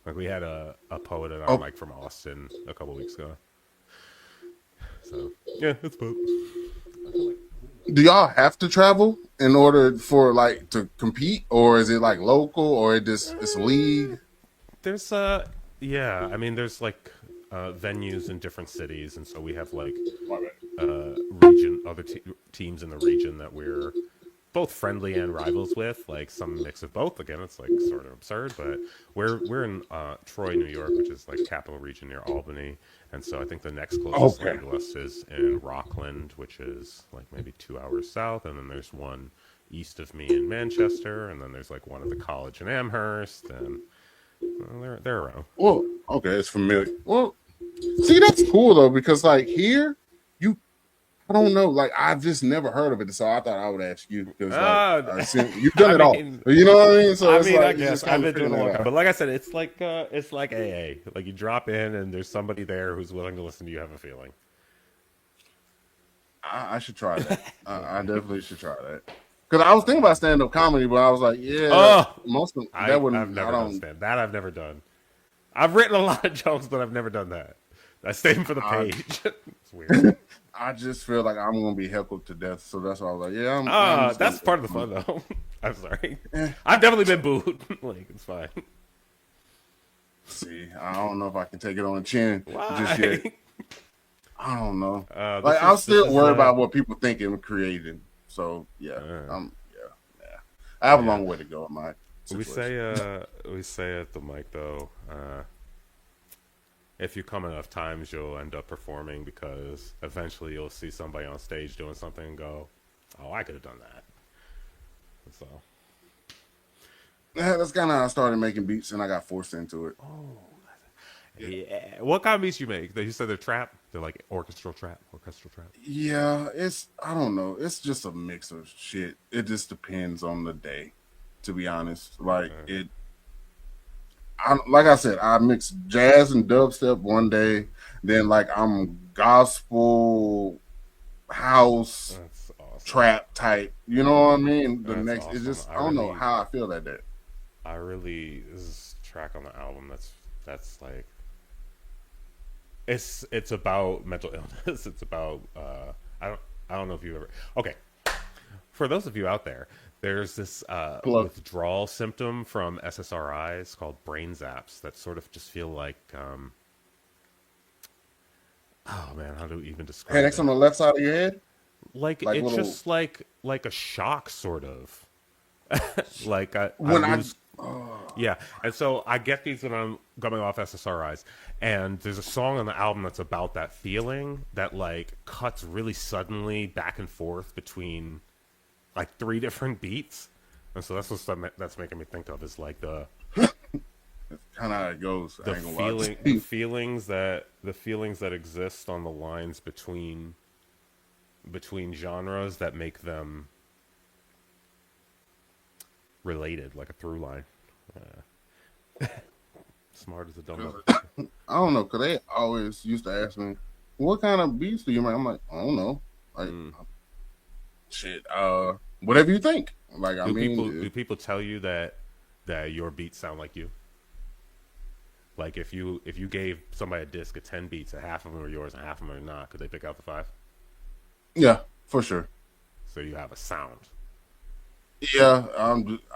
like we had a poet at our Oh, mic from Austin a couple weeks ago. So yeah, it's poop. do y'all have to travel in order for like to compete, or is it like local, or it's a league? There's yeah, I mean there's like venues in different cities, and so we have like My bad. other teams in the region that we're both friendly and rivals with, like some mix of both. Again, it's like sort of absurd, but we're in Troy, New York, which is like capital region near Albany, and so I think the next closest Okay. slam to us is in Rockland, which is like maybe 2 hours south, and then there's one east of me in Manchester, and then there's like one at the college in Amherst, and well, they're around. Well, okay, it's familiar. Well, see, that's cool though because like here, you I don't know, like I've just never heard of it, so I thought I would ask you because like Uh, I assume you've done I it all. mean, You know what I mean? So it's I like it's guess just I've kind of been doing figuring it a long that time, out. but like I said, it's like AA. Like you drop in, and there's somebody there who's willing to listen to you have a feeling. I should try that. I definitely should try that. Because I was thinking about stand up comedy, but I was like, yeah, Oh, most of that I've wouldn't. I never done don't. stand. That I've never done. I've written a lot of jokes, but I've never done that. I stayed for the I page. It's weird. I just feel like I'm gonna be heckled to death, so that's why I was like, yeah, I'm just gonna That's go. part of the fun, though. I'm sorry. Eh, I've definitely been booed. Like, it's fine. see, I don't know if I can take it on the chin just yet. Why? I don't know. Like This I'm is this still is worried about what people think I'm creating. So uh, yeah. I have a yeah. long way to go in my situation. We say at the mic though, if you come enough times, you'll end up performing because eventually you'll see somebody on stage doing something and go, "Oh, I could have done that." So, Yeah, that's kind of how I started making beats, and I got forced into it. Yeah, yeah. What kind of beats you make? You said they're trap. They're like orchestral trap. Orchestral trap. yeah. It's I don't know. It's just a mix of shit. It just depends on the day, to be honest. Like Uh, it. Like I said, I mix jazz and dubstep one day, then like I'm gospel house that's awesome. trap type. You know what I mean? The That's next, it's awesome. just I don't know how I feel that day. This is a track on the album that's like it's about mental illness. It's about I don't I don't know if you ever okay. For those of you out there, there's this Plug. withdrawal symptom from SSRIs called brain zaps that sort of just feel like oh man, how do we even describe Headaches on it? the left side of your head, Like like it's little. just like a shock sort of. Like I When I lose yeah, and so I get these when I'm coming off SSRIs, and there's a song on the album that's about that feeling that like cuts really suddenly back and forth between like three different beats, and so that's making me think of is like kind of how it goes. I ain't gonna lie to the you. feelings that exist on the lines between genres that make them related, like a through line. Smart as a dumb 'Cause motherfucker. I don't know, cause they always used to ask me, "What kind of beats do you make?" I'm like, I don't know, like Mm. shit, whatever you think. Like I Do mean, people tell you that your beats sound like you? Like if you gave somebody a disc of 10 beats, and half of them are yours and half of them are not, could they pick out the five? yeah, for sure. So you have a sound. Yeah,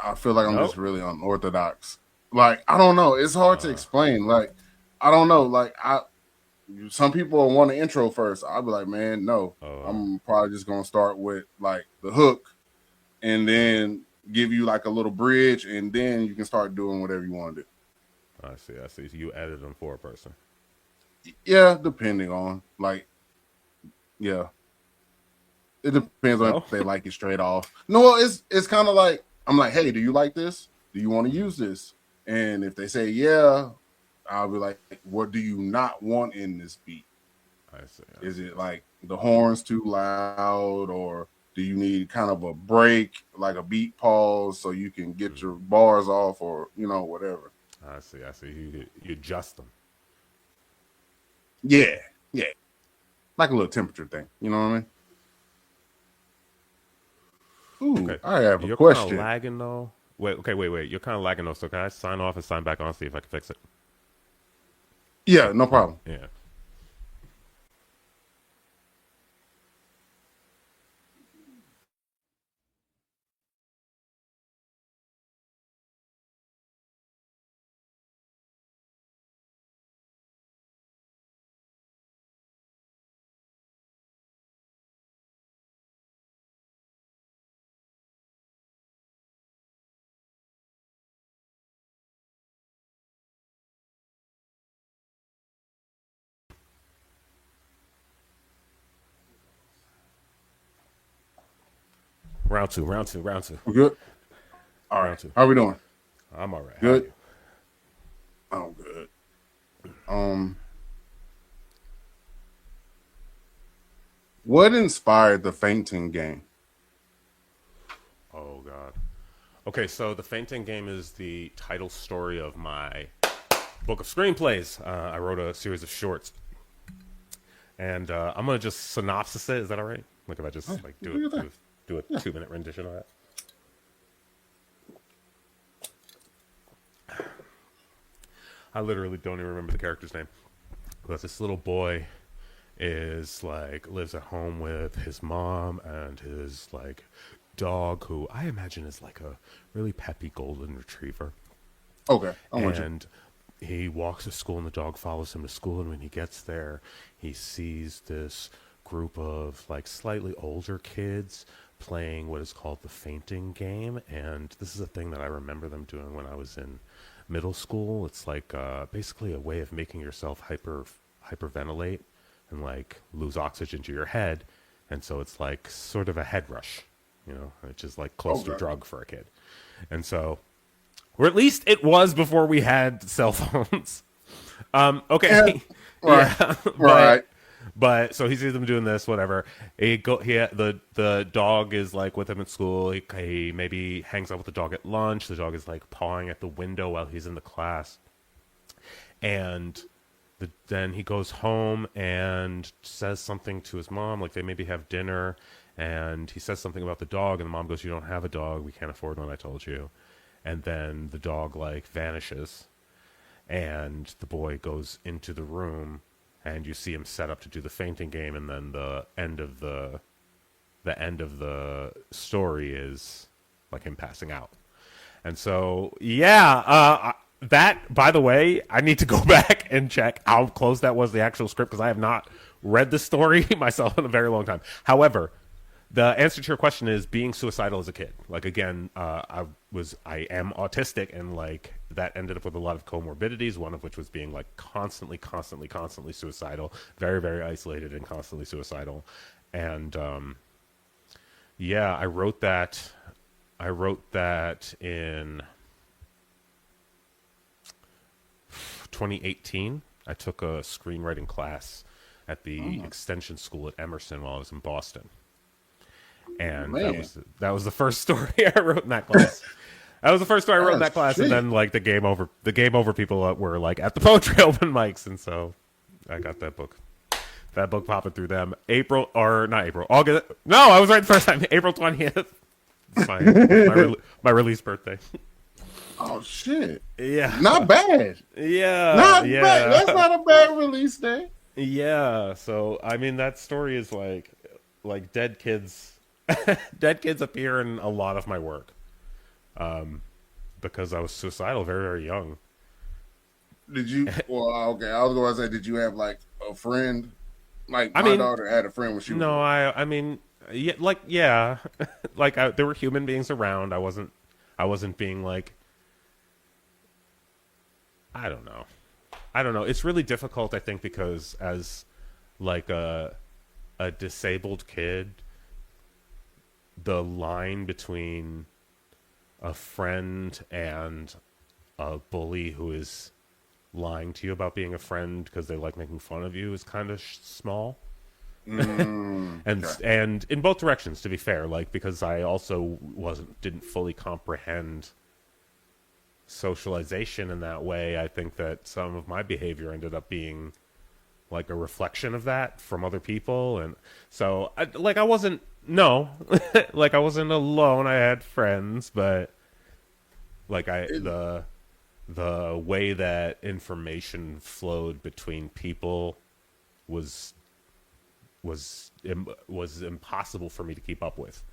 I feel like I'm just Nope. really unorthodox. Like I don't know. It's hard to explain. Like I don't know. Like I some people want an intro first. I'll be like, man, no. Uh, I'm probably just gonna start with like the hook and then give you like a little bridge and then you can start doing whatever you want to do. I see. I see. So you edit them for a person. Yeah, depending on like yeah. It depends on No. if they like it straight off. No, it's kind of like I'm like, hey, do you like this? Do you want to use this? And if they say yeah, I'll be like, what do you not want in this beat? I see. I Is see. it I see. like the horns too loud, or do you need kind of a break, like a beat pause, so you can get your bars off, or whatever? I see. I see. You adjust them. Yeah, yeah, like a little temperature thing. You know what I mean? Ooh, Okay. I have a You're kind of question. lagging though. Wait. Okay. Wait. You're kind of lagging though. So can I sign off and sign back on? See if I can fix it. Yeah, no problem. Yeah. Round two. Round two. Round two. We good? All right. Round two. How we doing? I'm all right. How are Good. you? Oh, good. Um, what inspired the fainting game? Oh God. Okay, so the Fainting Game is the title story of my book of screenplays. I wrote a series of shorts, and I'm gonna just synopsis it. Is that all right? Like if I Hey, just like you do your thing. do a 2 minute rendition of that. I literally don't even remember the character's name. But this little boy is like lives at home with his mom and his like dog, who I imagine is like a really peppy golden retriever. Okay, I'm with you. And he walks to school, and the dog follows him to school. And when he gets there, he sees this group of like slightly older kids playing what is called the fainting game. And this is a thing that I remember them doing when I was in middle school. It's like basically a way of making yourself hyperventilate and like lose oxygen to your head. And so it's like sort of a head rush, you know, which is like close to a drug for a kid. And so, or at least it was before we had cell phones. Okay. Right. Yeah. Right. But so he sees them doing this, whatever. The dog is like with him at school. He maybe hangs out with the dog at lunch. The dog is like pawing at the window while he's in the class. And then he goes home and says something to his mom, like they maybe have dinner, and he says something about the dog, and the mom goes, "You don't have a dog. We can't afford one, I told you." And then the dog like vanishes, and the boy goes into the room, and you see him set up to do the fainting game, and then the end of the story is like him passing out. And so, yeah, that, by the way, I need to go back and check how close that was the actual script, because I have not read the story myself in a very long time. However, the answer to your question is being suicidal as a kid. Like, again, I am autistic, and like that ended up with a lot of comorbidities, one of which was being like constantly suicidal, very, very isolated and constantly suicidal. And yeah, I wrote that in 2018. I took a screenwriting class at the extension school at Emerson while I was in Boston. And that was the first story I wrote in that class. That was the first story I wrote in that class, and then like the game over people were like at the poetry open mics, and so I got that book popping through them. August. No, I was right the first time. April 20th. My release birthday. Oh shit! Yeah, not bad. Yeah, not bad. That's not a bad release day. Yeah. So I mean, that story is like dead kids. Dead kids appear in a lot of my work, because I was suicidal very, very young. Did you? Well, okay. I was going to say, did you have like a friend? Like my daughter had a friend when she was. No, I mean, yeah, yeah, there were human beings around. I wasn't being like. I don't know. It's really difficult, I think, because as like a disabled kid, the line between a friend and a bully who is lying to you about being a friend because they like making fun of you is kind of small. And in both directions, to be fair, like, because I also didn't fully comprehend socialization in that way. I think that some of my behavior ended up being like a reflection of that from other people, and so I wasn't like I wasn't alone. I had friends, but like the way that information flowed between people was impossible for me to keep up with.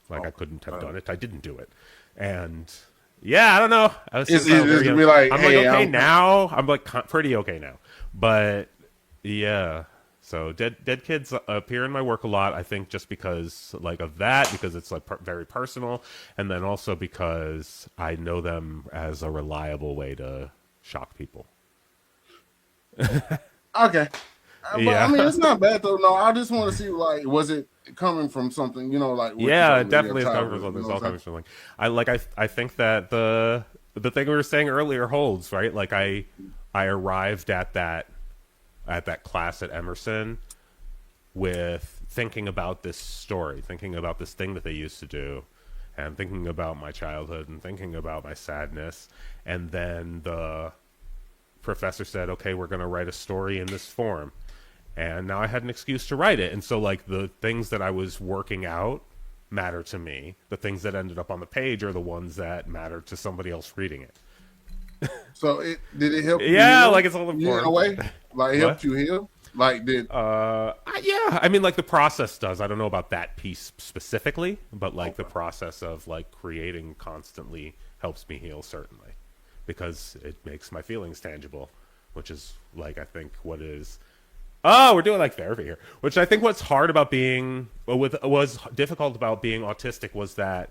Like I couldn't have done it. I didn't do it, and yeah, I don't know. I was okay now. I'm like pretty okay now, but yeah. So dead kids appear in my work a lot. I think just because like of that, because it's like very personal, and then also because I know them as a reliable way to shock people. Okay. Yeah. I mean, it's not bad though. No, I just want to see, like, was it coming from something, you know, like. Yeah, it definitely is coming from something. It's all coming from something. I think that the thing we were saying earlier holds, right? Like I arrived at that class at Emerson with thinking about this story, thinking about this thing that they used to do, and thinking about my childhood and thinking about my sadness. And then the professor said, okay, we're going to write a story in this form. And now I had an excuse to write it. And so like the things that I was working out matter to me. The things that ended up on the page are the ones that matter to somebody else reading it. So did it help you Yeah, heal? like it's all You in a informed. way, like it What? helped you heal. Like did Yeah, I mean, like the process does. I don't know about that piece specifically, but like the okay. process of like creating constantly helps me heal, certainly, because it makes my feelings tangible, which is like I think what is. Oh, we're doing like therapy here, which I think what's hard about being with was difficult about being autistic was that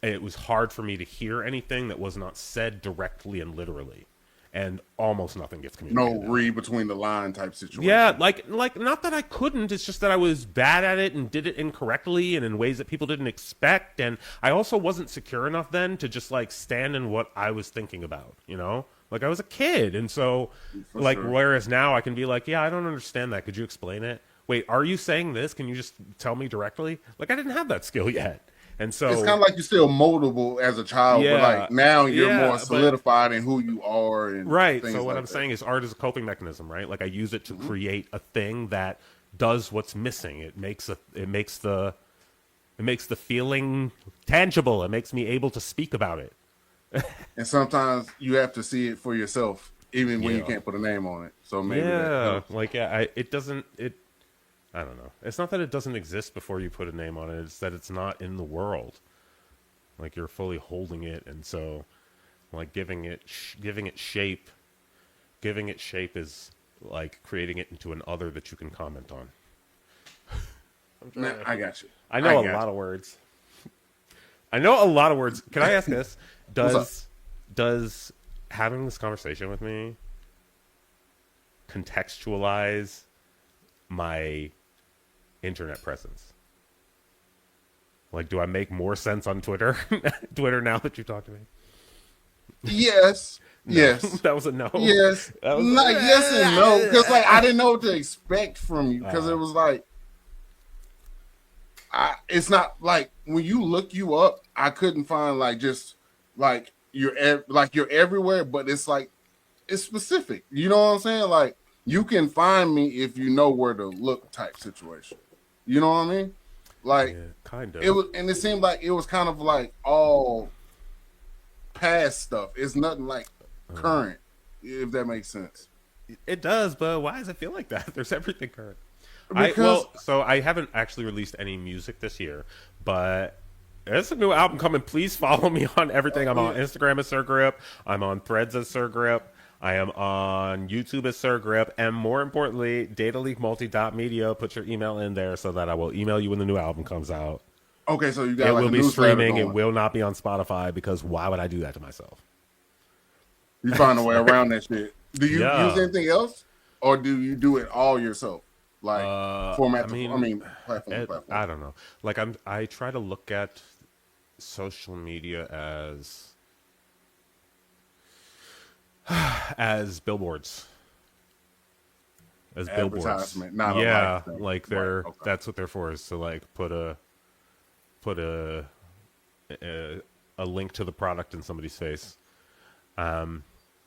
it was hard for me to hear anything that was not said directly and literally, and almost nothing gets No communicated out. read between the line type Yeah, situation. like not that I couldn't. It's just that I was bad at it and did it incorrectly and in ways that people didn't expect. And I also wasn't secure enough then to just like stand in what I was thinking about. You know, like I was a kid, and so For like sure. whereas now I can be like, yeah, I don't understand that. Could you explain it? Wait, are you saying this? Can you just tell me directly? Like I didn't have that skill yet, and It's kind so of like you're still moldable as a child, but yeah, like now you're more yeah, but solidified in who you are and right. So things what like I'm that. saying is art is a coping mechanism, right? Like I use it to Hmm. create a thing that does what's missing. It makes the feeling tangible. It makes me able to speak about it. And sometimes you have to see it for yourself, even when you Yeah. can't put a name on it. So maybe that Yeah. helps. Like it doesn't I don't know. It's not that it doesn't exist before you put a name on it. It's that it's not in the world. Like you're fully holding it and so like giving it shape is like creating it into an other that you can comment on. I'm Nah, trying to I got you. I I know a got lot you. of words. I know a lot of words. Can I ask this? What's up? Does having this conversation with me contextualize my internet presence? Like, do I make more sense on Twitter? Twitter now that you talk to me? Yes. No, Yes. that was a no. Yes. That was Not yes and no. Because like I a. didn't know what to expect from you. Because it was like it's not like when you look you up, I couldn't find like just like like you're everywhere, but it's like it's specific. You know what I'm saying? Like you can find me if you know where to look type situation. You know what I mean? Like Yeah, kind it of. was, and it seemed like it was kind of like all past stuff. It's nothing like current, if that makes sense. It does, but why does it feel like that? There's everything current. Because So I haven't actually released any music this year, but there's a new album coming. Please follow me on everything. I'm on yeah, Instagram as Sir Grip. I'm on Threads as Sir Grip. I am on YouTube as Sir Grip. And more importantly, DATALEAK Put your email in there so that I will email you when the new album comes out. okay, so you got It like will a be newsletter streaming. It going. will not be on Spotify because why would I do that to myself? You find a way Sorry. around that shit. Do you use Yeah. anything else, or do you do it all yourself? Like I format to, I mean, mean, platform to platform. I don't know. Like I try to look at social media as billboards, as billboards. Advertisement, not a life Yeah, thing. like Right. they're Okay. that's what they're for is to like put a link to the product in somebody's face.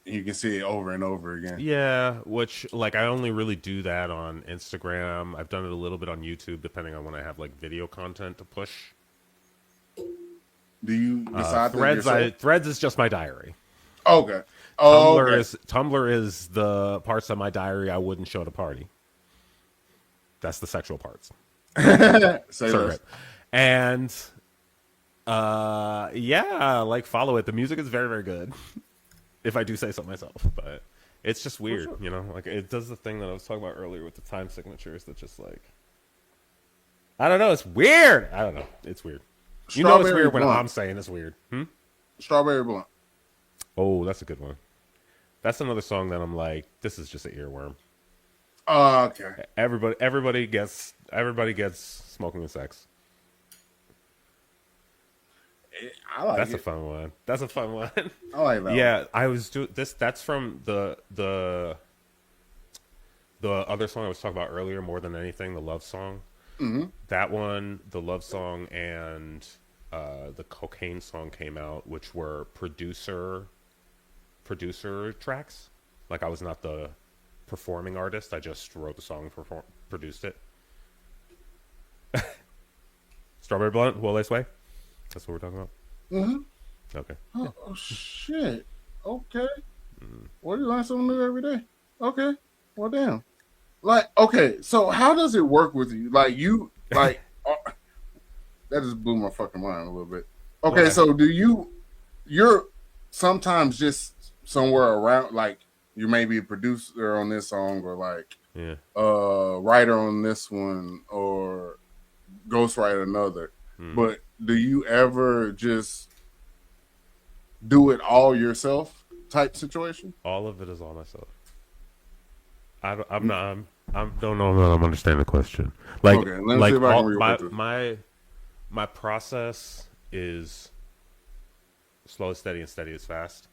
You can see it over and over again. Yeah, which like I only really do that on Instagram. I've done it a little bit on YouTube, depending on when I have like video content to push. Do you decide that yourself? Threads is just my diary. Okay. Oh, okay. Tumblr is the parts of my diary I wouldn't show at a party. That's the sexual parts. Say Sorry. less. And yeah, like follow it. The music is very, very good. If I do say so myself, but it's just For weird, sure. you know. Like it does the thing that I was talking about earlier with the time signatures. That just like I don't know. It's weird. I don't know. It's weird. You know, it's Strawberry weird when blunt. I'm saying it's weird. Hmm? Strawberry blunt. Oh, that's a good one. That's another song that I'm like, this is just an earworm. Okay. Everybody gets smoking and sex. I like That's a it. fun one. That's a fun one. I like that one. Yeah, I was doing this. That's from the other song I was talking about earlier. More than anything, the love song. Mm-hmm. That one, the love song, and the cocaine song came out, which were producer tracks. Like I was not the performing artist. I just wrote the song, produced it. Strawberry Blunt, Will They Sway? That's what we're talking about. Mm-hmm. Okay. Oh, shit. Okay. Well, you learn something new every day. Okay. Well, damn. Like, okay, so how does it work with you? Like, that just blew my fucking mind a little bit. Okay, Why? so you're sometimes just somewhere around, like, you may be a producer on this song or like Yeah. writer on this one or ghostwriter another. Mm. But do you ever just do it all yourself type situation? All of it is all myself. I'm not. don't know if I'm understanding the question. Okay, let me see if I can All reword this. my process is slow is steady and steady is fast,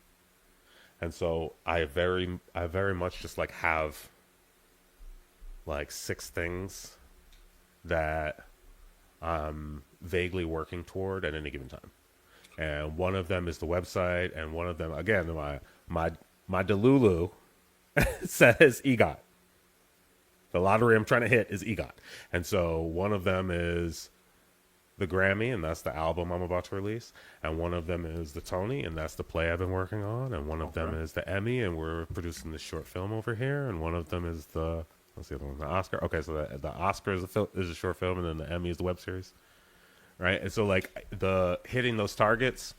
and so I very much just like have like six things that I'm vaguely working toward at any given time. And one of them is the website, and one of them again my Delulu says EGOT. The lottery I'm trying to hit is EGOT. And so one of them is the Grammy, and that's the album I'm about to release. And one of them is the Tony, and that's the play I've been working on. And one of them is the Emmy, and we're producing this short film over here. And one of them is the, what's the other one? The Oscar. Okay, so the Oscar is a short film, and then the Emmy is the web series. Right? And so, like, the hitting those targets,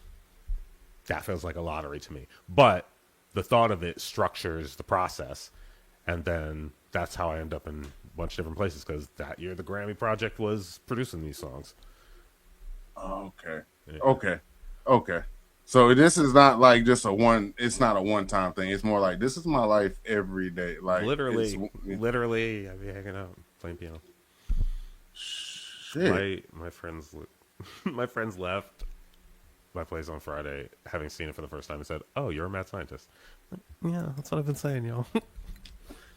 that feels like a lottery to me. But the thought of it structures the process. And then that's how I end up in a bunch of different places because that year the Grammy Project was producing these songs. Okay. Yeah. Okay. Okay. So this is not like just it's not a one time thing. It's more like this is my life every day. Like Literally, I'd be hanging out playing piano. Shit. My friends, my friends left my place on Friday, having seen it for the first time, and said, "Oh, you're a mad scientist." Yeah, that's what I've been saying, y'all.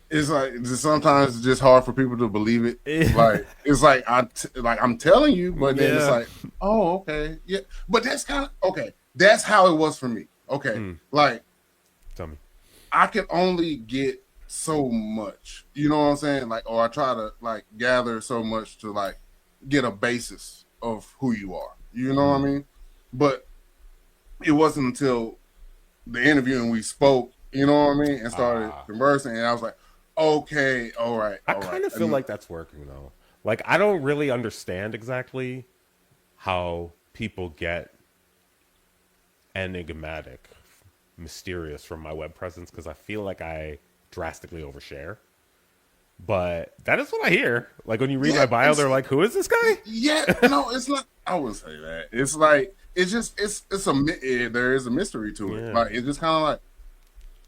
It's like sometimes it's just hard for people to believe it. Like it's like I'm telling you, but then it's like, oh, okay, yeah. But that's kind of okay. That's how it was for me. Okay, like tell me, I can only get so much. You know what I'm saying? Like, or I try to like gather so much to like get a basis of who you are. You know what I mean? But it wasn't until the interview and we spoke, you know what I mean, and started conversing, and I was like, okay, all right. I kind of feel like that's working though. Like I don't really understand exactly how people get enigmatic, mysterious from my web presence because I feel like I drastically overshare. But that is what I hear. Like when you read my bio, they're like, "Who is this guy?" Yeah, no, it's not. I wouldn't say that. It's like there is a mystery to it. Like it's just kind of like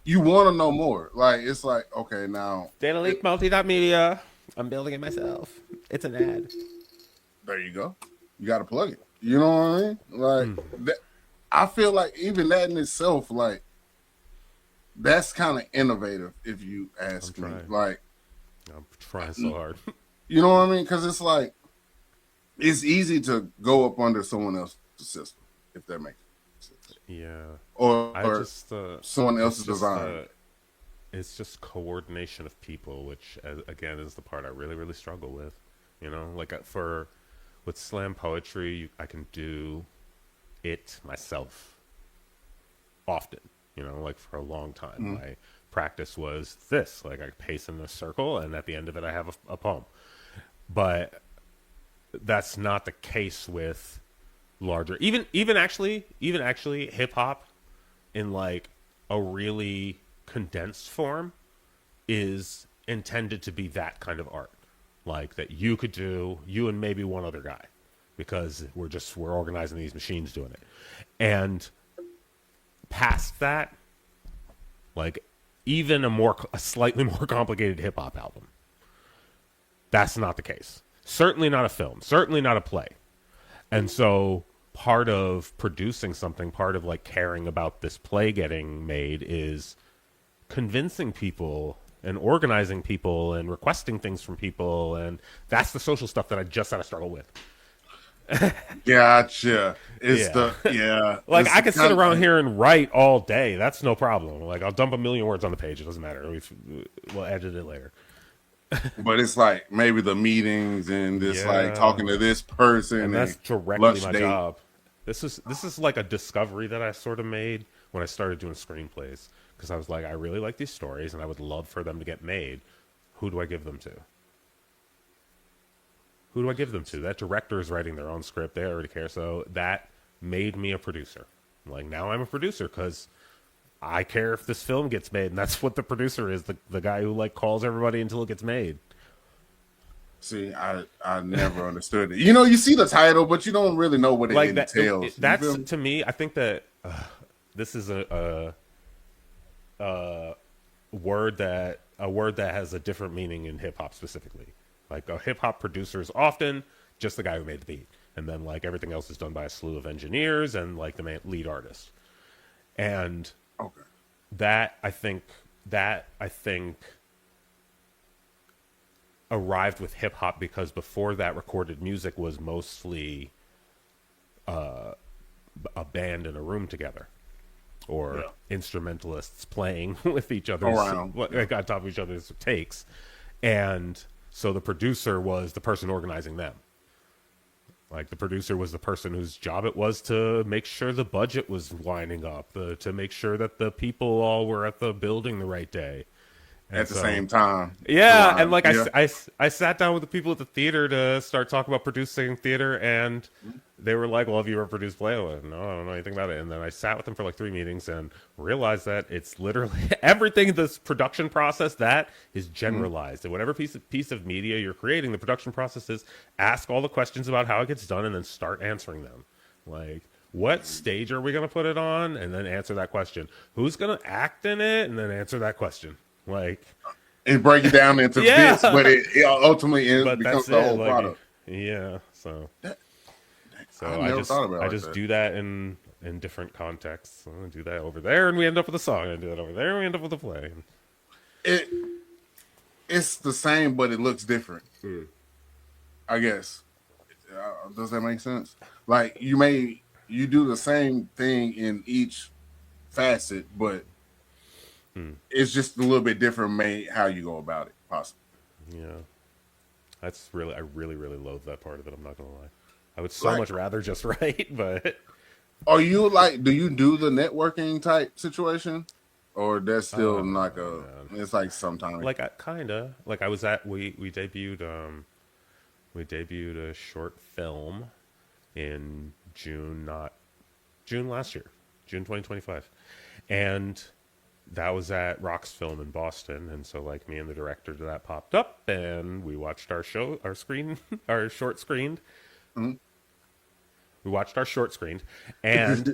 you want to know more. Like it's like okay, now DATALEAK multimedia. I'm building it myself. It's an ad. There you go. You got to plug it. You know what I mean? Like that, I feel like even that in itself, like that's kind of innovative. If you ask me, like I'm trying so hard. You know what I mean? Because it's like it's easy to go up under someone else's system, if that makes sense. Yeah. Or just someone else's design. It's just coordination of people, which again is the part I really, really struggle with. You know, like with slam poetry, I can do it myself often. You know, like for a long time, my practice was this: like I pace in a circle, and at the end of it, I have a poem. But that's not the case with larger, even actually hip hop in like a really condensed form is intended to be that kind of art, like that you could do, you and maybe one other guy, because we're organizing these machines doing it. And past that, like even a slightly more complicated hip hop album, that's not the case. Certainly not a film, certainly not a play. And so part of producing something, part of like caring about this play getting made is convincing people and organizing people and requesting things from people, and that's the social stuff that I just had to struggle with. Gotcha. Like I could sit around here and write all day. That's no problem. Like I'll dump 1 million words on the page. It doesn't matter. We'll edit it later. But it's like maybe the meetings and this like talking to this person, and that's directly my job. This is like a discovery that I sort of made when I started doing screenplays, because I was like, I really like these stories and I would love for them to get made. Who do I give them to? Who do I give them to? That director is writing their own script. They already care. So that made me a producer. Like, now I'm a producer because I care if this film gets made. And that's what the producer is. The guy who like calls everybody until it gets made. See, I never understood it. You know, you see the title, but you don't really know what it Like entails. That's to me. I think that this is a word that has a different meaning in hip hop specifically. Like, a hip hop producer is often just the guy who made the beat, and then like everything else is done by a slew of engineers and like the lead artist. And Okay. that I think arrived with hip hop because before that, recorded music was mostly a band in a room together, or instrumentalists playing with each other's like on top of each other's takes, and so the producer was the person organizing them. Like, the producer was the person whose job it was to make sure the budget was lining up, to make sure that the people all were at the building the right day. And at the same time. Yeah, and like I sat down with the people at the theater to start talking about producing theater, and they were like, well, have you ever produced play? No, I don't know anything about it. And then I sat with them for like 3 meetings and realized that it's literally everything, this production process, that is generalized. And whatever piece of media you're creating, the production process is ask all the questions about how it gets done and then start answering them. Like, what stage are we going to put it on? And then answer that question. Who's going to act in it? And then answer that question. Like, and break it down into bits, but it ultimately becomes the whole product. Yeah, so I I just do that in different contexts. I do that over there, and we end up with a song. I do that over there, and we end up with a play. It's the same, but it looks different. I guess. Does that make sense? Like, you do the same thing in each facet, but it's just a little bit different how you go about it, possibly. Yeah. I really, really loathe that part of it, I'm not going to lie. I would so much rather just write, but... Are you do you do the networking type situation? Or that's still it's like sometimes... Like, kind of. Like, I was we debuted a short film in June last year, June 2025. And... that was at Rock's Film in Boston, and so like me and the director to that popped up, and we watched our short screened. We watched our short screened, and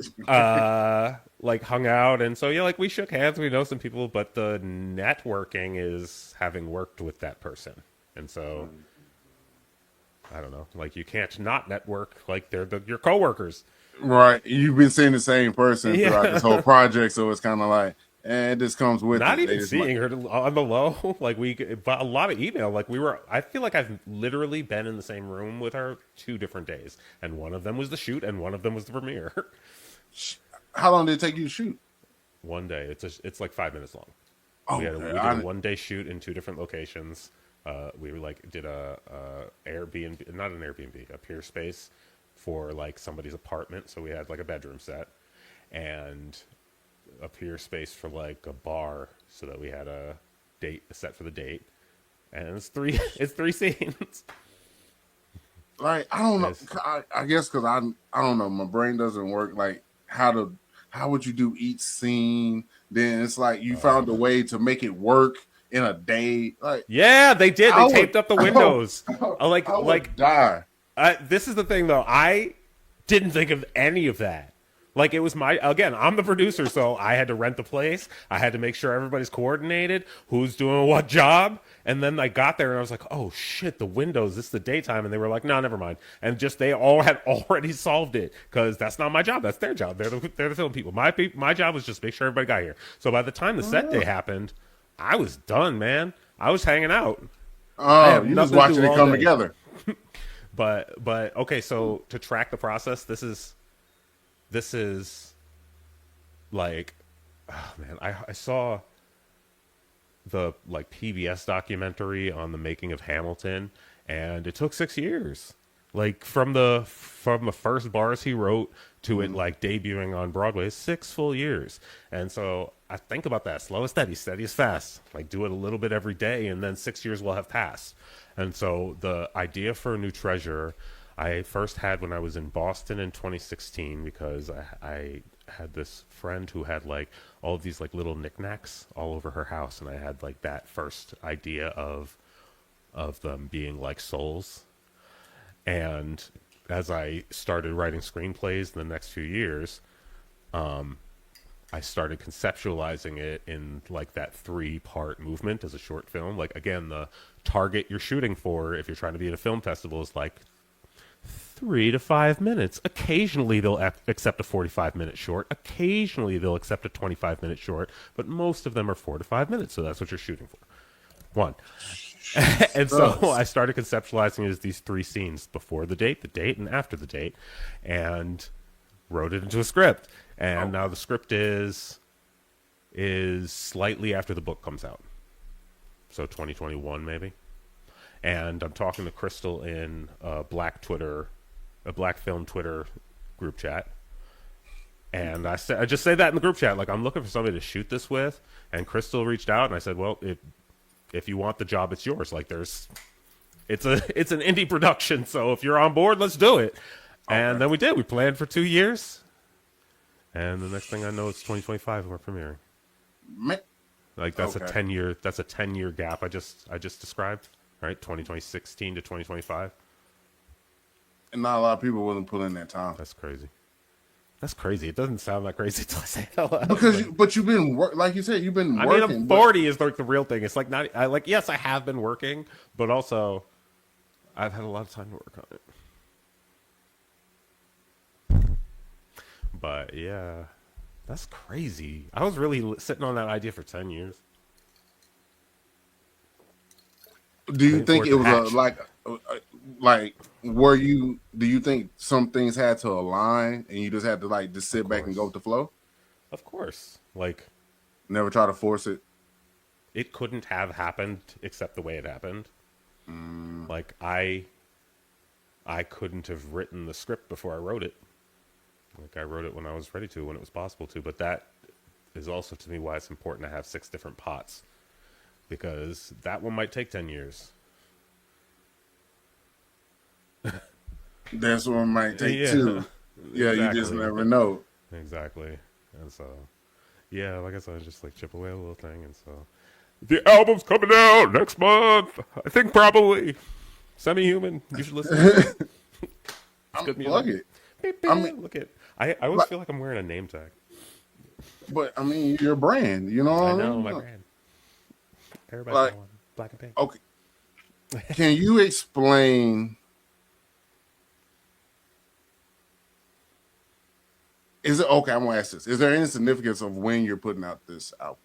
like hung out, and so like we shook hands. We know some people, but the networking is having worked with that person, and so I don't know. Like, you can't not network. Like, they're your coworkers, right? You've been seeing the same person throughout this whole project, so it's kind of like. And this comes with not even seeing her on the low. Like, but a lot of email. Like, I feel like I've literally been in the same room with her 2 different days, and one of them was the shoot, and one of them was the premiere. How long did it take you to shoot? 1 day. It's like 5 minutes long. We did a 1 day shoot in 2 different locations. We did a Airbnb, not an Airbnb, a peer space for like somebody's apartment. So we had like a bedroom set, and a peer space for like a bar, so that we had a set for the date, and it's 3 scenes. Like, I don't know. I guess because I don't know. My brain doesn't work. Like, how would you do each scene? Then it's like you found a way to make it work in a day. Like, yeah, they did. They taped up the windows. I would die. This is the thing, though. I didn't think of any of that. Like, it was I'm the producer, so I had to rent the place. I had to make sure everybody's coordinated, who's doing what job. And then I got there and I was like, oh shit, the windows, this is the daytime. And they were like, no, never mind. And they all had already solved it, because that's not my job. That's their job. They're the film people. My job was just make sure everybody got here. So by the time the set day happened, I was done, man. I was hanging out. Oh, you just watching it come together. But okay, so to track the process, this is like, oh man, I saw the like PBS documentary on the making of Hamilton, and it took 6 years, like from the first bars he wrote to it like debuting on Broadway, 6 full years. And so I think about that. Slow and steady, steady as fast. Like do it a little bit every day, and then 6 years will have passed. And so the idea for a new treasure, I first had when I was in Boston in 2016 because I had this friend who had like all of these like little knickknacks all over her house, and I had like that first idea of them being like souls. And as I started writing screenplays in the next few years, I started conceptualizing it in like that 3-part movement as a short film. Like again, the target you're shooting for, if you're trying to be at a film festival, is like 3 to 5 minutes. Occasionally they'll accept a 45-minute short. Occasionally they'll accept a 25-minute short, but most of them are 4 to 5 minutes. So that's what you're shooting for. One. And so I started conceptualizing it as these 3 scenes: before the date, and after the date, and wrote it into a script. And now the script is slightly after the book comes out, so 2021 maybe. And I'm talking to Crystal in a Black Film Twitter group chat. And I just say that in the group chat, like, I'm looking for somebody to shoot this with. And Crystal reached out, and I said, well, if you want the job, it's yours. Like, it's an indie production, so if you're on board, let's do it. And then we did. We planned for 2 years, and the next thing I know, it's 2025 and we're premiering. Like that's a 10-year gap I just described, right? 2016 to 2025. And not a lot of people willing to put in that time. That's crazy. That's crazy. It doesn't sound that crazy until I say it out loud. But you've been like you said, you've been working. I mean, I'm 40 is like the real thing. It's like yes, I have been working, but also I've had a lot of time to work on it. But yeah, that's crazy. I was really sitting on that idea for 10 years. Do you think it was do you think some things had to align and you just had to like just sit back and go with the flow? Of course. Like, never try to force it. It couldn't have happened except the way it happened. Like I couldn't have written the script before I wrote it. Like I wrote it when I was ready to, when it was possible to. But that is also to me why it's important to have 6 different pots, because that one might take 10 years. This one might take 2. Yeah, exactly. You just never know. Exactly. And so, yeah, like I said, just like chip away a little thing. And so, the album's coming out next month. I think probably Semi-Human. You should listen to it. It's good music. Plug it. I mean, look at. I always feel like I'm wearing a name tag. But I mean, your brand, you know. I know my brand. Everybody's like, one. Black and pink. Okay. Can you explain? Is it okay? I'm gonna ask this. Is there any significance of when you're putting out this album?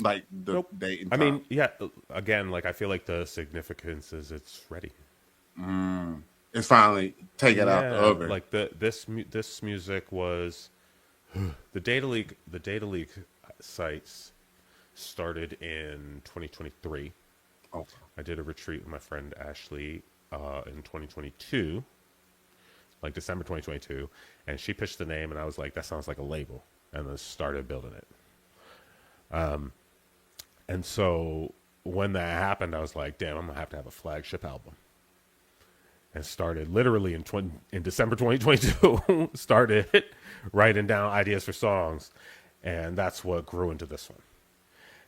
Like the date and time? I mean, yeah. Again, like I feel like the significance is it's ready. It's finally taken out the oven. Like this music was the DATALEAK sites started in 2023. Okay. I did a retreat with my friend Ashley in 2022, like December 2022, and she pitched the name, and I was like, that sounds like a label, and then started building it. And so when that happened, I was like, damn, I'm gonna have to have a flagship album. And started literally in December 2022, started writing down ideas for songs, and that's what grew into this one.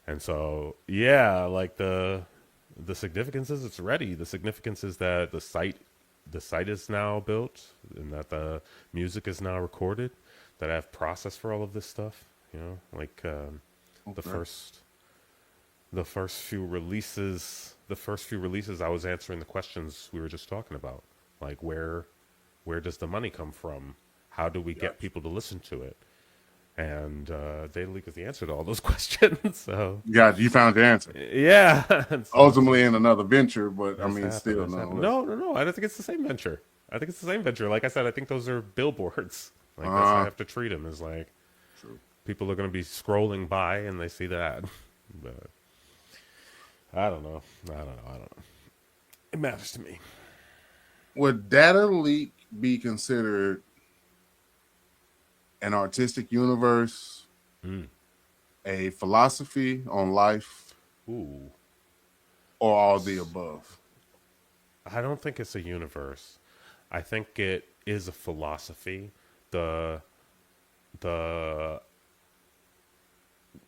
And so, yeah, like the significance is it's ready. The significance is that the site is now built, and that the music is now recorded, that I have processed for all of this stuff. You know, like the first few releases, I was answering the questions we were just talking about. Like where does the money come from? How do we get people to listen to it? And DATALEAK is the answer to all those questions. So you found the answer. Yeah. So, ultimately in another venture, but I mean, still no. No. I don't think it's the same venture. I think it's the same venture. Like I said, I think those are billboards. Like that's how I have to treat them. Is like people are going to be scrolling by and they see that. But I don't know. It matters to me. Would DATALEAK be considered an artistic universe Mm. A philosophy on life, Ooh. or all the above? I don't think it's a universe. I think it is a philosophy. The the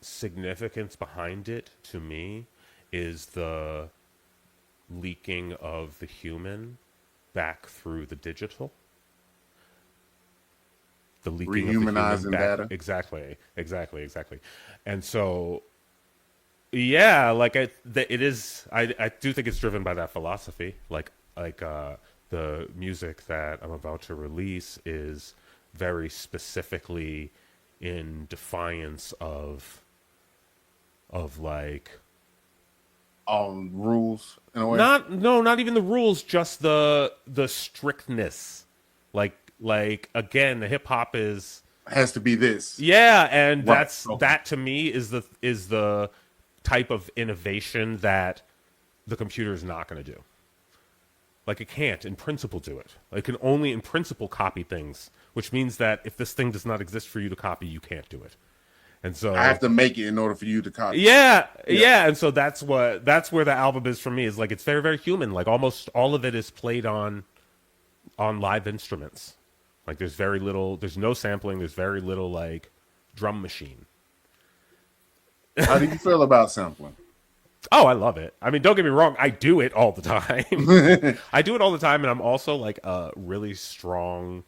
significance behind it to me is the leaking of the human back through the digital. The leaking of the human Rehumanizing back, data. exactly. And so yeah, like it is. I do think it's driven by that philosophy. Like the music that I'm about to release is very specifically in defiance of like Rules in a way. not no not even the rules, just the strictness. Like again, the hip hop is Has to be this. yeah, and Right. that's Okay. that to me is the type of innovation that the computer is not going to do. Like it can't in principle do it. It can only in principle copy things, which means that if this thing does not exist for you to copy, you can't do it. And I have so to make it in order for you to copy. yeah, Yeah. yeah, and so that's where the album is for me. Is like it's very very human. Like almost all of it is played on live instruments. Like there's no sampling, there's very little like drum machine. How do you feel about sampling? Oh, I love it. I mean, don't get me wrong, I do it all the time. I do it all the time, and I'm also like a really strong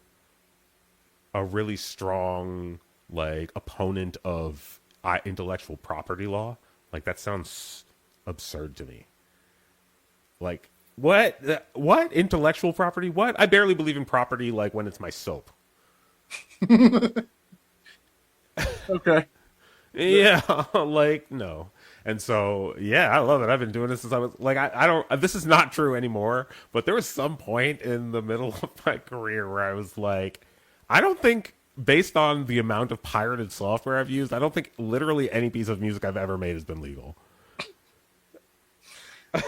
like opponent of intellectual property law. Like that sounds absurd to me. Like what intellectual property? What? I barely believe in property. Like when it's my soap. Okay. Yeah, like no. And so, yeah, I love it. I've been doing this since I was like, I don't, this is not true anymore, but there was some point in the middle of my career where I was like, I don't think, based on the amount of pirated software I've used, I don't think literally any piece of music I've ever made has been legal.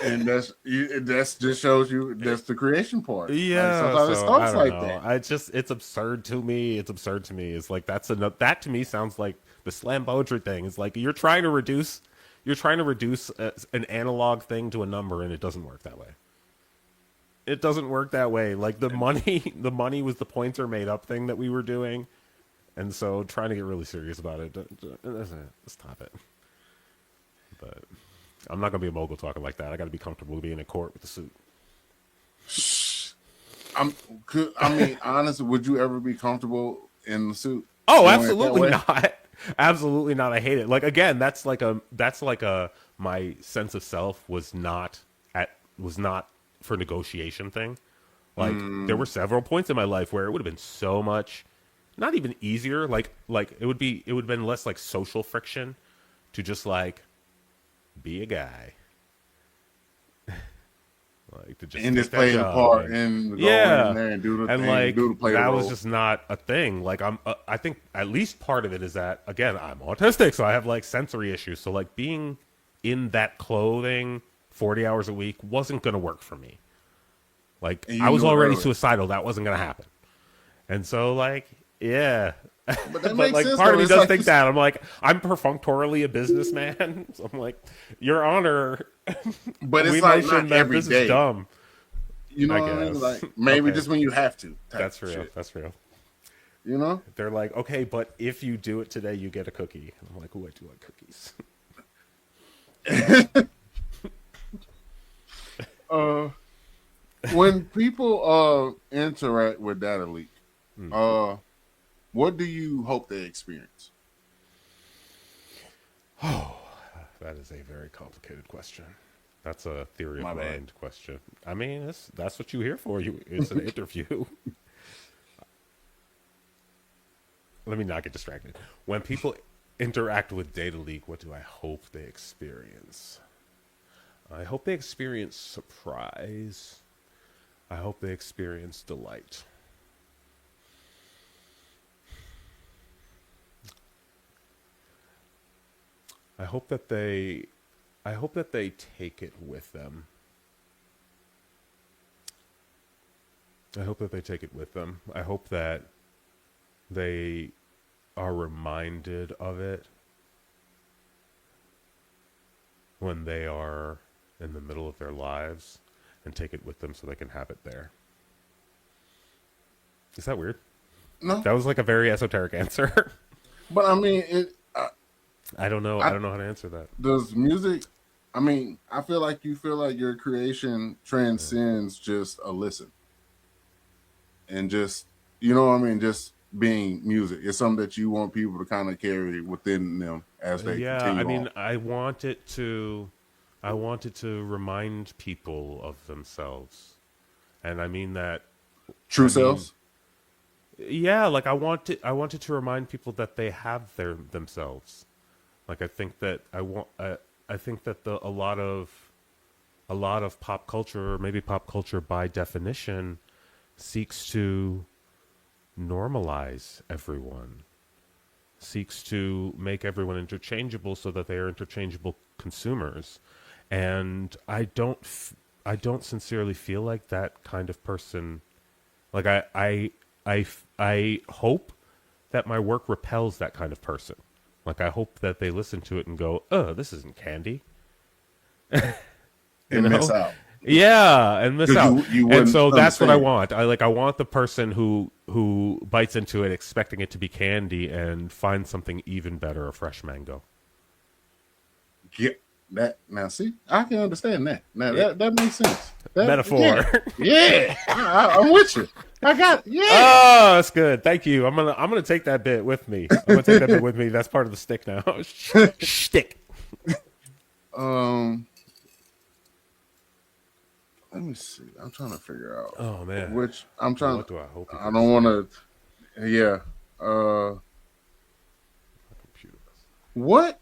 And that's just shows you that's the creation part. Like Yeah, sometimes it so I starts don't like know. that. It's absurd to me. It's absurd to me. It's like that to me sounds like the slam poetry thing. It's like you're trying to reduce an analog thing to a number, and it doesn't work that way. It doesn't work that way. Like the money, the money was the pointer made up thing that we were doing, and so trying to get really serious about it. Stop it. But I'm not gonna be a mogul talking like that. I got to be comfortable being in court with the suit. I'm. I mean, honestly, would you ever be comfortable in the suit Oh, doing it that absolutely way? not. Absolutely not. I hate it. Like again, that's like a my sense of self was not for negotiation thing. Like there were Mm, several points in my life where it would have been so much not even easier, like it would have been less like social friction to just like be a guy. Like to just and take just that play the job part and and go in yeah, there and do the and thing, like play the that was role. just not a thing. Like I think at least part of it is that again I'm autistic, so I have like sensory issues. So like being in that clothing 40 hours a week wasn't gonna work for me. Like And I you was knew it already early. suicidal. That wasn't gonna happen. And so like yeah. But that But makes like sense part of though. me It's does like think that I'm like I'm perfunctorily a businessman. So I'm like, Your Honor, but we it's like not motion that every this is day. dumb. You know I what I mean? guess. Like maybe Okay. just when you have to type That's of real. shit. That's real. You know? They're like, okay, but if you do it today, you get a cookie. And I'm like, oh, I do like cookies. uh, when people interact with data leak, uh, what do you hope they experience? That is a very complicated question. That's a theory My of bad. mind question. I mean, that's what you're here for. It's an interview. Let me not get distracted. When people interact with data leak, what do I hope they experience? I hope they experience surprise. I hope they experience delight. I hope that they I hope that they take it with them. I hope that they take it with them. I hope that they are reminded of it when they are in the middle of their lives and take it with them so they can have it there. Is that weird? No, That was like a very esoteric answer. but I mean, it. I don't know. I I don't know how to answer that. does music. I mean, I feel like you feel like your creation transcends just a listen, and just you know what I mean, just being music. It's something that you want people to kind of carry within them as they Yeah, I continue on. mean, I want it to remind people of themselves, and I mean that. True I mean, selves. yeah, like I want it to remind people that they have their themselves. Like I think that I think that a lot of pop culture, or maybe pop culture by definition, seeks to normalize everyone, seeks to make everyone interchangeable so that they are interchangeable consumers. And I don't sincerely feel like that kind of person. Like I hope that my work repels that kind of person. Like I hope that they listen to it and go, "Oh, this isn't candy." You And miss know? out Yeah, and miss because out. you And wouldn't so that's what I understand. want. I want the person who bites into it expecting it to be candy and finds something even better, a fresh mango. Get that now. See, I can understand that. Now Yeah. that makes sense. That Metaphor. yeah. I'm with you. I got yeah. Oh, that's good. Thank you. I'm gonna take that bit with me. I'm gonna take that bit with me. That's part of the stick now. Shtick. um, let me see. I'm trying to figure out Oh man. which I'm trying. What do I hope it I is? don't want to. Yeah. Computer. What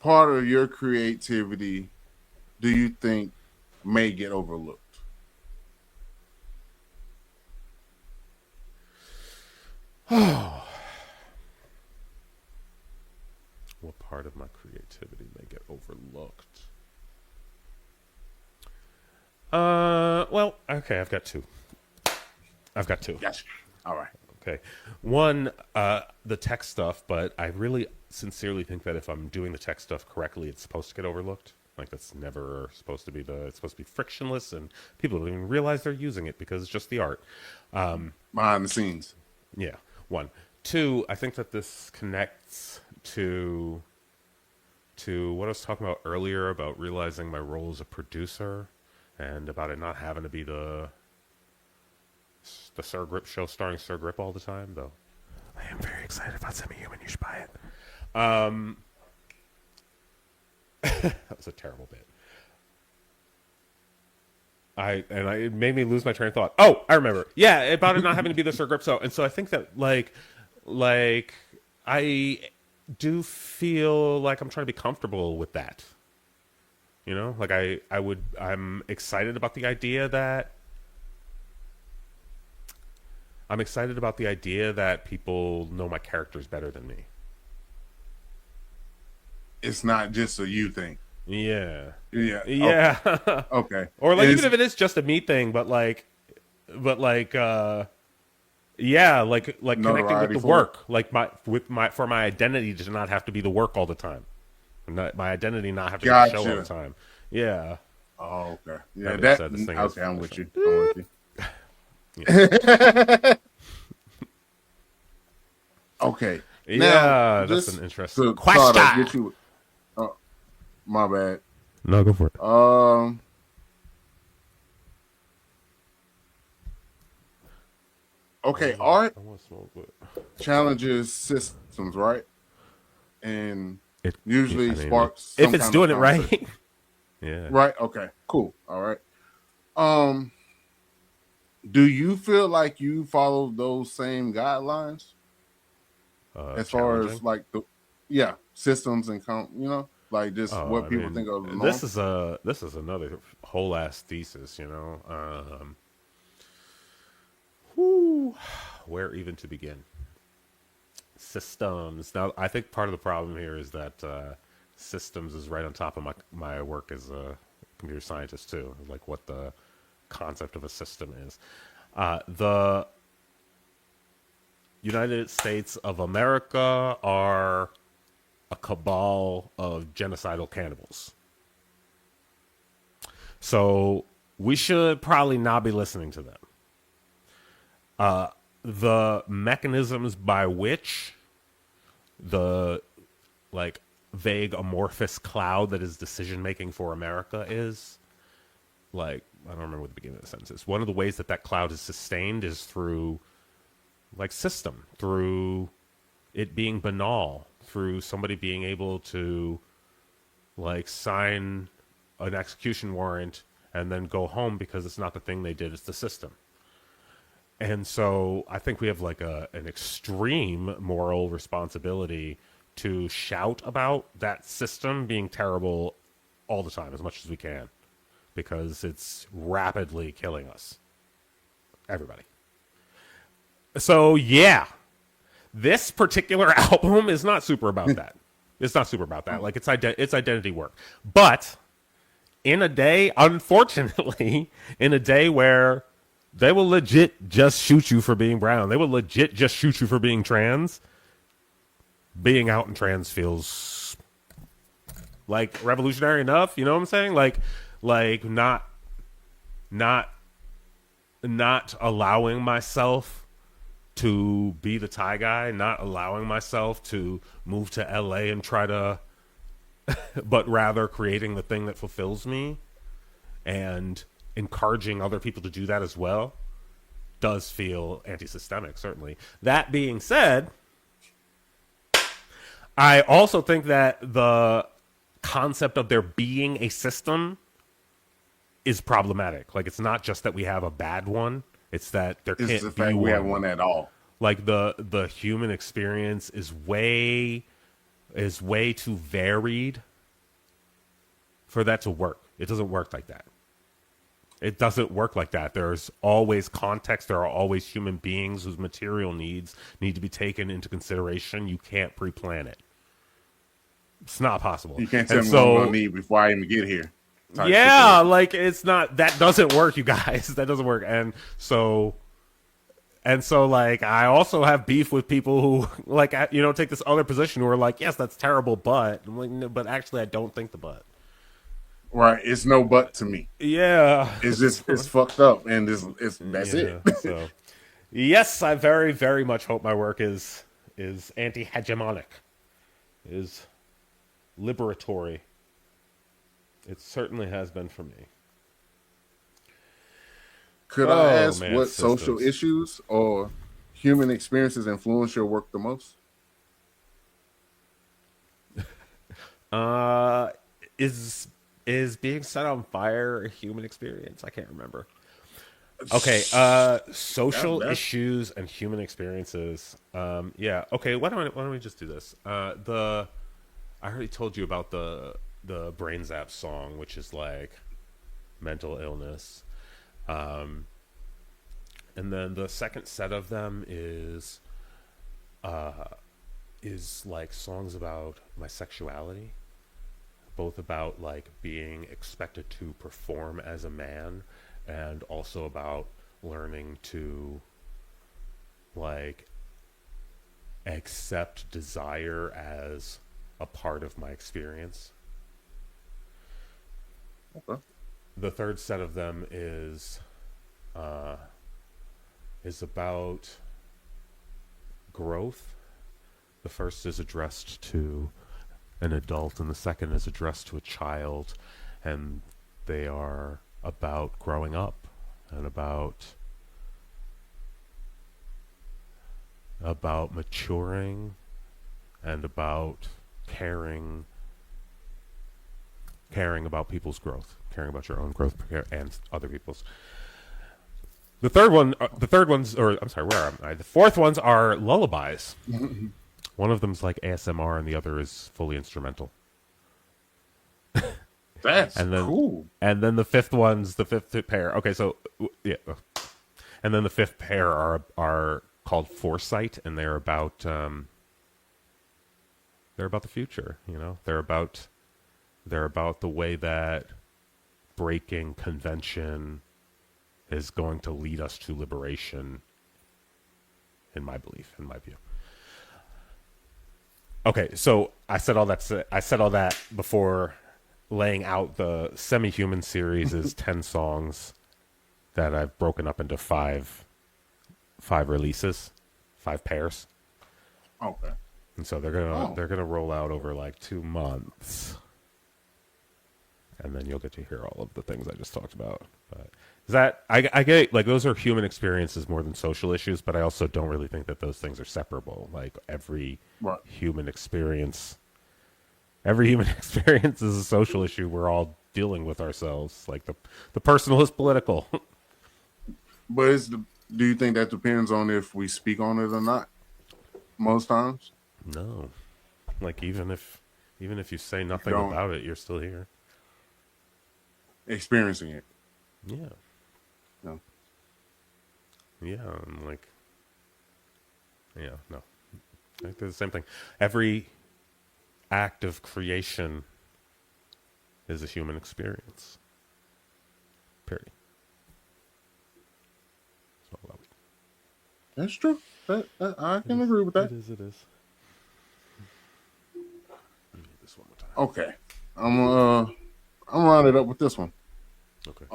part of your creativity do you think may get overlooked? What part of my creativity may get overlooked? Well, okay, I've got two. I've got two. Gotcha. All right. Okay. One, the tech stuff, but I really sincerely think that if I'm doing the tech stuff correctly, it's supposed to get overlooked. Like that's never supposed to be it's supposed to be frictionless and people don't even realize they're using it because it's just the art. Behind the scenes. Yeah. One. Two, I think that this connects to what I was talking about earlier about realizing my role as a producer and about it not having to be the Sir Grip show starring Sir Grip all the time, though. I am very excited about Semi-Human. You should buy it. That was a terrible bit. It made me lose my train of thought. Oh, I remember. Yeah, about it not having to be the Sir Grip show, and so I think that like I do feel like I'm trying to be comfortable with that. You know, like I'm excited about the idea that people know my characters better than me. It's not just a you thing. Yeah. Yeah. Yeah. Okay. Or like even It's if it is just a me thing, but yeah, like connecting with notoriety the for it. work, like for my identity to not have to be the work all the time. My identity not have to be the show all the Gotcha. time. Yeah. Oh, okay. Yeah, That being that said, this thing is okay, I'm with listen. you. I'm with you. Yeah. Okay. Now, Yeah, that's just an interesting to try to question. get you my bad. No, go for it. Okay, art I want to smoke, but challenges systems, right? And it. usually I mean, sparks if some it's kind of doing it conversation. right. Yeah. Right? Okay, cool. All right. Um, do you feel like you follow those same guidelines as far as Challenging. like the systems and like just Oh, what I people think mean, of the norm? this is another whole ass thesis. You know, whew, where even to begin? Systems. Now, I think part of the problem here is that systems is right on top of my work as a computer scientist too. Like what the concept of a system is. The United States of America are a cabal of genocidal cannibals. So we should probably not be listening to them. The mechanisms by which the like vague amorphous cloud that is decision making for America is, like, I don't remember what the beginning of the sentence is. One of the ways that that cloud is sustained is through like system, through it being banal, through somebody being able to like sign an execution warrant and then go home because it's not the thing they did, it's the system. And so I think we have like an extreme moral responsibility to shout about that system being terrible all the time as much as we can, because it's rapidly killing us. Everybody. So yeah, this particular album is not super about that. It's not super about that. Like it's identity work. But in a day, unfortunately, in a day where they will legit just shoot you for being brown, they will legit just shoot you for being trans, being out in trans feels like revolutionary enough. You know what I'm saying? Like not allowing myself to be the Thai guy, not allowing myself to move to LA and try to, but rather creating the thing that fulfills me and encouraging other people to do that as well does feel anti-systemic, certainly. That being said, I also think that the concept of there being a system is problematic. Like, it's not just that we have a bad one, it's that there can't be one. We have one at all. Like the human experience is way too varied for that to work. It doesn't work like that. It doesn't work like that. There's always context. There are always human beings whose material needs need to be taken into consideration. You can't pre-plan it. It's not possible. You can't tell me what I'm going to need before I even get here. Yeah, like it's not, that doesn't work, you guys. That doesn't work. And so like I also have beef with people who like, you know, take this other position who are like, yes, that's terrible, but I'm like, no, but actually I don't think the but. Right, it's no but to me. Yeah, it's just it's fucked up, and that's it. So, yes, I very, very much hope my work is anti-hegemonic, is liberatory. It certainly has been for me. Could I ask what social issues or human experiences influence your work the most? Is being set on fire a human experience? I can't remember. Okay, social issues and human experiences. Yeah. Okay. Why don't we just do this? I already told you about the Brain Zap song, which is like mental illness. And then the second set of them is like songs about my sexuality. Both about like being expected to perform as a man, and also about learning to like accept desire as a part of my experience. Okay. The third set of them is about growth. The first is addressed to an adult, and the second is addressed to a child, and they are about growing up and about maturing and about caring about people's growth, caring about your own growth and other people's. The fourth ones are lullabies. One of them's like ASMR, and the other is fully instrumental. That's cool. And then the fifth pair. Okay, so yeah, and then the fifth pair are called Foresight, and they're about the future. You know, they're about the way that breaking convention is going to lead us to liberation in my belief, in my view. Okay, so I said all that before laying out the Semi-Human series is 10 songs that I've broken up into five releases, 5 pairs. Okay. And so they're gonna roll out over like 2 months, and then you'll get to hear all of the things I just talked about. But is that I get like those are human experiences more than social issues, but I also don't really think that those things are separable. Like every human experience is a social issue. We're all dealing with ourselves. Like the personal is political. But do you think that depends on if we speak on it or not? Most times. No, like even if you say nothing about it, you're still here, experiencing it. Yeah. No. Yeah, I'm like, yeah, no. I think they're the same thing. Every act of creation is a human experience. Period. That's all about it. That's true. I can agree with that. It is. This one more time. Okay. I'm round it up with this one. Okay.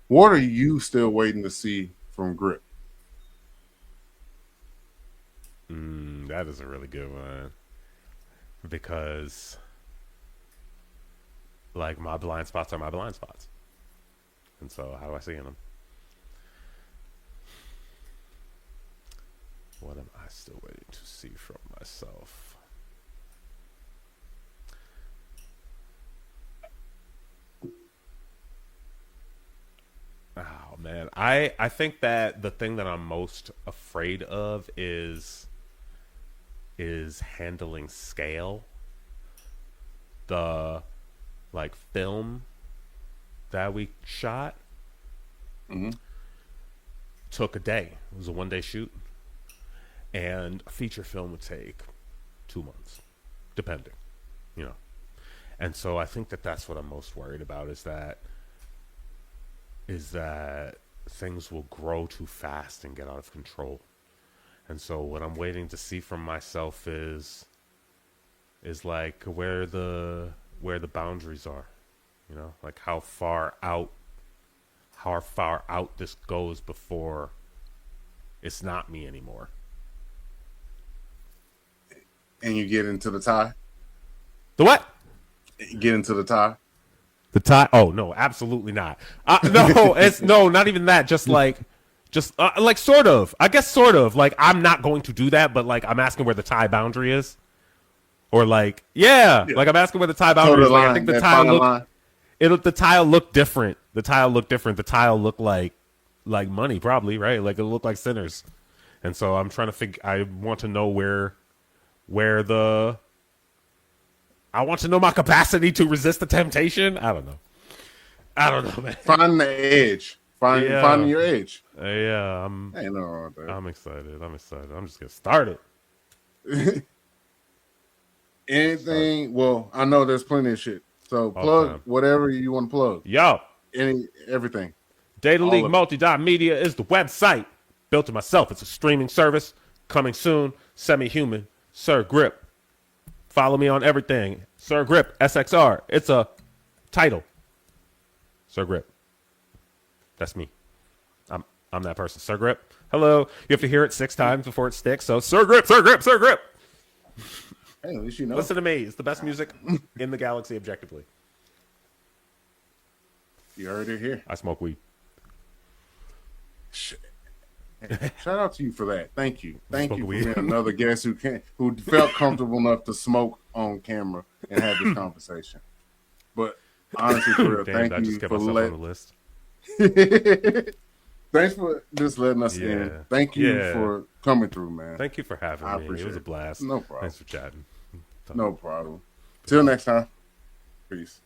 What are you still waiting to see from Gripp? That is a really good one. Because like my blind spots are my blind spots. And so how do I see in them? What am I still waiting to see from myself? Oh man, I think that the thing that I'm most afraid of is handling scale. The like film that we shot took a day. It was a 1-day shoot. And a feature film would take 2 months, depending, you know. And so I think that that's what I'm most worried about is that things will grow too fast and get out of control. And so what I'm waiting to see from myself is like where the boundaries are, you know, like how far out this goes before it's not me anymore. And you get into the tie? The what? Get into the tie? The tie? Oh no, absolutely not. No, it's no, not even that. Just like sort of. I guess sort of. Like I'm not going to do that, but like I'm asking where the tie boundary is, or like like I'm asking where the tie boundary is. Like, I think the tile look different. The tile look different. The tile look like money, probably, right? Like it look like Sinners, and so I'm trying to figure. I want to know where I want to know my capacity to resist the temptation. I don't know, man. Finding the edge. Finding your edge. Yeah, I'm excited. I'm just getting started. Anything? Well, I know there's plenty of shit. So plug whatever you want to plug. Yo. Everything. DATALEAK multimedia is the website. Built it myself. It's a streaming service. Coming soon. Semi-Human. Sir Gripp. Follow me on everything. Sir Gripp, SXR. It's a title. Sir Gripp. That's me. I'm that person. Sir Gripp. Hello. You have to hear it 6 times before it sticks. So Sir Gripp, Sir Gripp, Sir Gripp. Hey, at least you know. Listen to me. It's the best music in the galaxy objectively. You heard it here. I smoke weed. Shout out to you for that. Thank you. Thank you for being another guest who felt comfortable enough to smoke on camera and have this conversation. But honestly, for real, thank you for letting on the list. Thanks for just letting us in. Thank you for coming through, man. Thank you for having me. It was a blast. No problem. Thanks for chatting. No problem. Till next time. Peace.